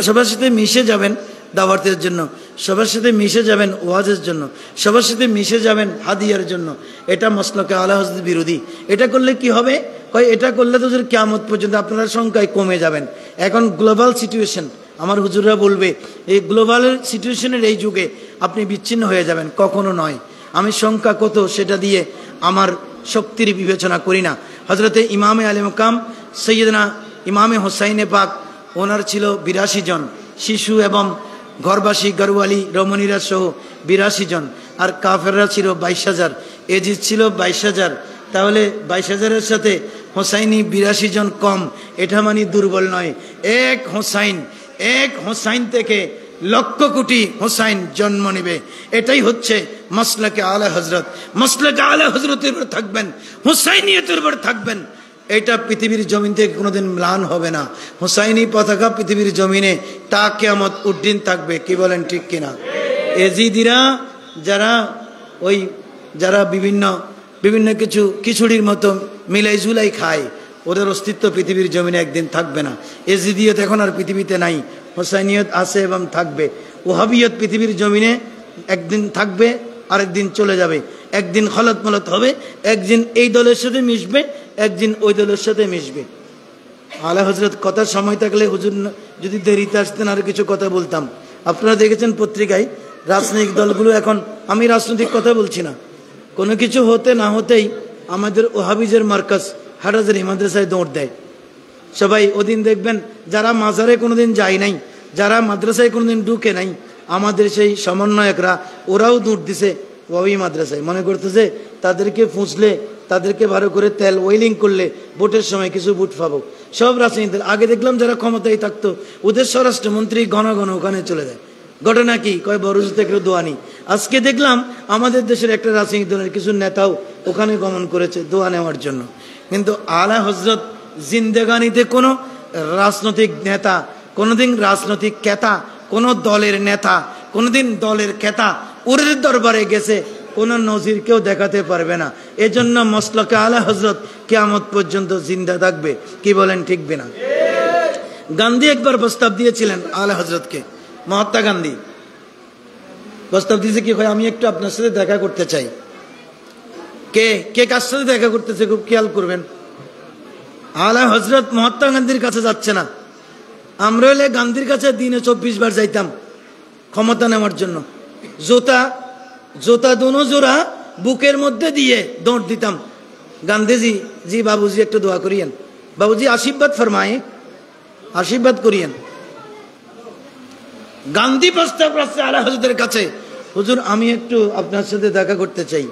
সবার সাথে মিশে যাবেন দাওয়াতের জন্য, সবার সাথে মিশে যাবেন ওয়াজের জন্য, সবার সাথে মিশে যাবেন হাদিয়ার জন্য। এটা মাসলকে আলা হজরত বিরোধী। এটা করলে কি হবে? এটা করলে তো কিয়ামত পর্যন্ত আপনারা সংখ্যায় কমে যাবেন। এখন গ্লোবাল সিচুয়েশন, আমার হুজুররা বলবে এই গ্লোবাল সিচুয়েশনের এই যুগে আপনি বিচ্ছিন্ন হয়ে যাবেন, কখনো নয়। আমি সংখ্যা কত সেটা দিয়ে আমার শক্তির বিবেচনা করি না। হজরতে ইমামে আলী মুকাম সৈয়দনা ইমামে হোসাইনে পাক, ওনার ছিল 82 জন শিশু এবং ঘরবাসী গরওয়ালি রমণীরা সহ 82 জন, আর কাফেররা ছিল 22,000, এজিদ ছিল 22,000। তাহলে 22,000-এর সাথে হোসাইনি 82 জন কম, এটা মানে দুর্বল নয়। এক হোসাইন থেকে লক্ষ কোটি হোসাইন জন্ম নেবে। এটাই হচ্ছে মাসলাকে আলা হজরত। মাসলাকে আলা হজরতের উপর থাকবেন, হুসাইনিয়তের উপর থাকবেন, এটা পৃথিবীর জমিন থেকে কোনোদিন ম্লান হবে না। হুসাইনি পতাকা পৃথিবীর জমিনে তা কিয়ামত উদ্দিন থাকবে। কি বলেন ঠিক কিনা? এজিদিরা যারা বিভিন্ন কিছু খিচুড়ির মতো মিলাই ঝুলাই খায়, ওদের অস্তিত্ব পৃথিবীর জমিনে একদিন থাকবে না। এজিদিয়ত এখন আর পৃথিবীতে নাই, হোসাইনিয়ত আছে এবং থাকবে। ওহাবিয়ত পৃথিবীর জমিনে একদিন থাকবে, আরেকদিন চলে যাবে। একদিন খলত মলত হবে, একদিন এই দলের সাথে মিশবে, একদিন ওই দলের সাথে মিশবে। আলা হজরত কথার সময় থাকলে হুজুর যদি দেরিতে আসতেন আর কিছু কথা বলতাম। আপনারা দেখেছেন পত্রিকায় রাজনৈতিক দলগুলো, এখন আমি রাজনৈতিক কথা বলছি না, কোনো কিছু হতে না হতেই আমাদের ওহাবিজের মার্কাজ হাটহাজারী মাদ্রাসায় দৌড় দেয় সবাই। ওদিন দেখবেন যারা মাজারে কোনোদিন যায় নাই, যারা মাদ্রাসায় কোনোদিন ঢুকে নাই, আমাদের সেই সমন্বয়করা ওরাও দৌড় দিছে ওই মাদ্রাসায়। মনে করতেছে তাদেরকে ফুঁসলে, তাদেরকে ভালো করে তেল ওয়েলিং করলে ভোটের সময় কিছু ভোট পাবো। সব রাজনীতির আগে দেখলাম যারা ক্ষমতায় থাকতো ওদের স্বরাষ্ট্রমন্ত্রী ঘন ঘন ওখানে চলে যায়। ঘটনা কি? কয় বড়জু থেকে দোয়ানি। আজকে দেখলাম আমাদের দেশের একটা রাজনৈতিক দলের কিছু নেতাও ওখানে গমন করেছে দোয়া নেওয়ার জন্য। কিন্তু আলা হজরত জিন্দেগানিতে কোনো রাজনৈতিক নেতা, কোনোদিন রাজনৈতিক কেতা, কোনো দলের নেতা, কোনোদিন দলের কেতা ওদের দরবারে গেছে, কোনো নজির কেউ দেখাতে পারবে না। এজন্য মসলকে আলা হজরত কিয়ামত পর্যন্ত জিন্দা থাকবে। কি বলেন ঠিক না? গান্ধী একবার প্রস্তাব দিয়েছিলেন আলা হজরতকে, মহাত্মা গান্ধী প্রস্তাব দিয়েছে কি, আমি একটু আপনার সাথে দেখা করতে চাই। কে কে কার সাথে দেখা করতেছে খুব খেয়াল করবেন। আলা হজরত মহাত্মা গান্ধীর কাছে যাচ্ছে না। আমরা হলে গান্ধীর কাছে দিনে 24 বার যাইতাম ক্ষমতা নেওয়ার জন্য। জোতা দোনো জোড়া বুকের মধ্যে দিয়ে দৌড় দিতাম। গান্ধীজি, জি বাবুজি একটু দোয়া করিয়েন, বাবুজি আশীর্বাদ ফরমায়ে, আশীর্বাদ করিয়েন। গান্ধী প্রস্তাব রাখছে আলা হজরতের কাছে, হুজুর আমি একটু আপনার সাথে দেখা করতে চাই।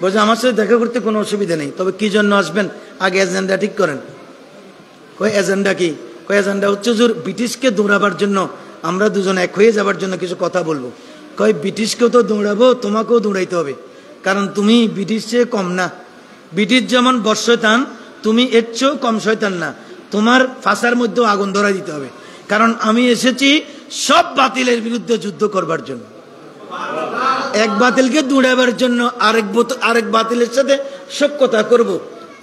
বলছে আমার সাথে দেখা করতে কোনো অসুবিধা নেই, তবে কি জন্য আসবেন আগে এজেন্ডা ঠিক করেন। কয় এজেন্ডা কি? কয় এজেন্ডা হচ্ছে হুজুর ব্রিটিশকে দৌড়াবার জন্য আমরা দুজন এক হয়ে যাবার জন্য কিছু কথা বলবো। কয় ব্রিটিশকেও তো দৌড়াবো, তোমাকেও দৌড়াইতে হবে, কারণ তুমি ব্রিটিশ চেয়ে কম না। ব্রিটিশ যেমন বড় শয়তান, তুমি এর চেয়েও কম শয়তান না। তোমার ফাঁসার মধ্যেও আগুন ধরাই দিতে হবে, কারণ আমি এসেছি সব বাতিলের বিরুদ্ধে যুদ্ধ করবার জন্য। এক বাতিলকে দৌড়াবার জন্য আরেক বাতিলের সাথে সখ্যতা করব।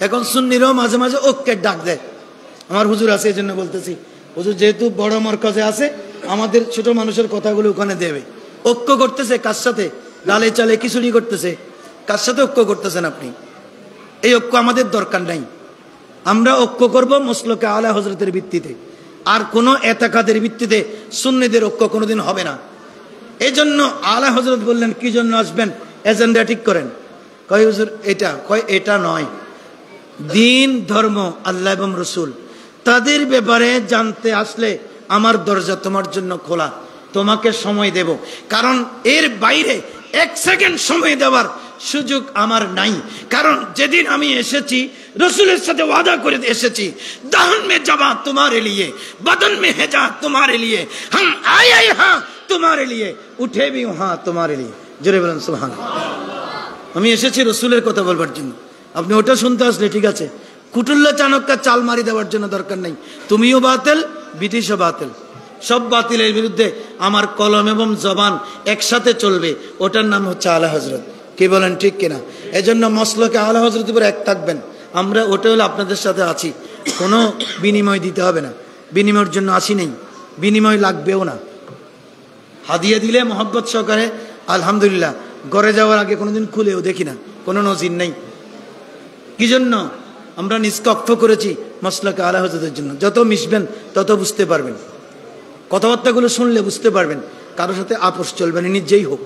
এখন সুন্নিরাও মাঝে মাঝে ঐক্যের ডাক দেয়। আমার হুজুর আছে, এই জন্য বলতেছি, হুজুর যেহেতু বড় মরকজে আছে, আমাদের ছোট মানুষের কথাগুলো ওখানে দেবে। ঐক্য করতেছে কার সাথে? ডালে চালে খিচুড়ি করতেছে, কার সাথে ঐক্য করতেছেন আপনি? এই ঐক্য আমাদের দরকার নাই। আমরা ঐক্য করব মসলকে আলা হজরতের ভিত্তিতে, আর কোনো এতাকাদের ভিত্তিতে সুন্নিদের ঐক্য কোনোদিন হবে না। এই জন্য আলা হজরত বললেন কি জন্য আসবেন, এজেন্ডা ঠিক করেন। কয় হুজুর এটা, কয় এটা নয়, দিন ধর্ম আল্লাহ এবং রসুল তাদের ব্যাপারে জানতে আসলে আমার দরজা তোমার জন্য খোলা, তোমাকে সময় দেব, কারণ এর বাইরে 1 সেকেন্ড সময় দেওয়ার সুযোগ আমার নাই। কারণ যেদিন আমি এসেছি রসুলের সাথে ওয়াদা করে এসেছি, দাহন মে জবা তোমারে লিয়ে, বদন মে হেজা তোমারে লিয়ে, हम आए यहाँ तुम्हारे लिए, उठे भी वहां तुम्हारे लिए। জোরে বলেন সুবহানাল্লাহ। আমি এসেছি রসুলের কথা বলবার জন্য। আপনি ওটা শুনতে আসলে ঠিক আছে, কুটুল্লা চাণক্যের চাল মারি দেওয়ার জন্য দরকার নাই। তুমিও বাতিল, ব্রিটিশও বাতিল, সব বাতিলের বিরুদ্ধে আমার কলম এবং জবান একসাথে চলবে। ওটার নাম হচ্ছে আলা হজরত। কি বলেন ঠিক কিনা? এজন্য মসলকে আলা হজরত উপর এক থাকবেন। আমরা ওটা হলে আপনাদের সাথে আছি, কোনো বিনিময় দিতে হবে না। বিনিময়ের জন্য আসি নেই, বিনিময় লাগবেও না। হাদিয়া দিলে মহব্বত সহকারে আলহামদুলিল্লাহ, ঘরে যাওয়ার আগে কোনোদিন খুলেও দেখি না, কোনো নজির নেই। কি জন্য? আমরা নিষ্কক্ষ করেছি মসলকে আলা হজরতের জন্য। যত মিশবেন তত বুঝতে পারবেন, কথাবার্তাগুলো শুনলে বুঝতে পারবেন, কারোর সাথে আপোষ চলবে না, নিজেই হোক।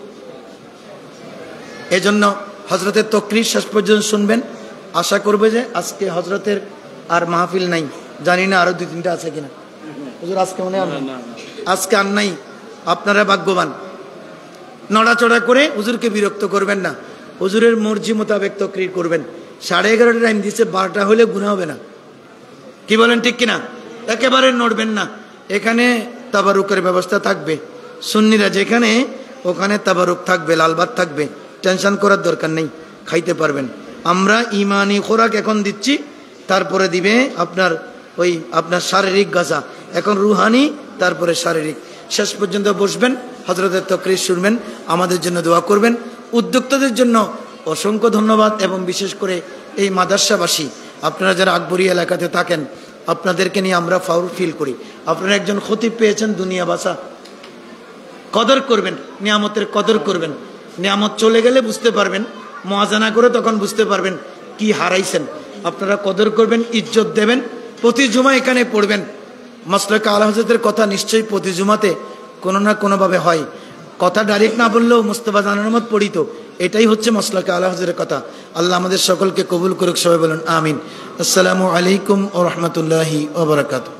এজন্য হজরতের তকরির শেষ পর্যন্ত শুনবেন, আশা করবে যে আজকে হজরতের আর মাহফিল নাই, জানি না আরো 2-3টা আছে কিনা। হুজুর আজকে মনে হয় আজকে আর নাই, আপনারা ভাগ্যবান। নড়াচড়া করে হুজুরকে বিরক্ত করবেন না, হুজুরের মর্জি মোতাবেক তকরির করবেন। 11:30 টাইম দিচ্ছে, 12টা হলে গুনাহ হবে না, কি বলেন ঠিক কিনা? একেবারে নড়বেন না। এখানে তাবারুকের ব্যবস্থা থাকবে, সুন্নিরা যেখানে ওখানে তাবারুক থাকবে, লাল ভাত থাকবে, টেনশন করার দরকার নেই, খাইতে পারবেন। আমরা ইমানি খোরাক এখন দিচ্ছি, তারপরে দিবে আপনার শারীরিক গাজা, এখন রুহানি, তারপরে শারীরিক। শেষ পর্যন্ত বসবেন, হযরতের তাকরীর শুনবেন, আমাদের জন্য দোয়া করবেন। উদ্যোক্তাদের জন্য অসংখ্য ধন্যবাদ, এবং বিশেষ করে এই মাদ্রাসাবাসী, আপনারা যারা আকবরী এলাকাতে থাকেন, আপনাদেরকে নিয়ে আমরা ফাউল ফিল করি। আপনারা একজন খতিব পেয়েছেন, দুনিয়া বাসা, কদর করবেন, নিয়ামতের কদর করবেন। নিয়ামত চলে গেলে বুঝতে পারবেন, মুয়াজানা করে তখন বুঝতে পারবেন কি হারাইছেন। আপনারা কদর করবেন, ইজ্জত দেবেন, প্রতি জুমা এখানে পড়বেন। মাসলাক আলা হযরতের কথা নিশ্চয়ই প্রতি জুমাতে কোনো না কোনোভাবে হয়, কথা ডাইরেক্ট না বললেও মুস্তাফা জানানোর মত পড়িত, এটাই হচ্ছে মাসলাক আলা হযরতের কথা। আল্লাহ আমাদের সকলকে কবুল করুক, সবাই বলুন আমিন। আসসালামু আলাইকুম ওয়া রাহমাতুল্লাহি ওয়া বারাকাতুহু।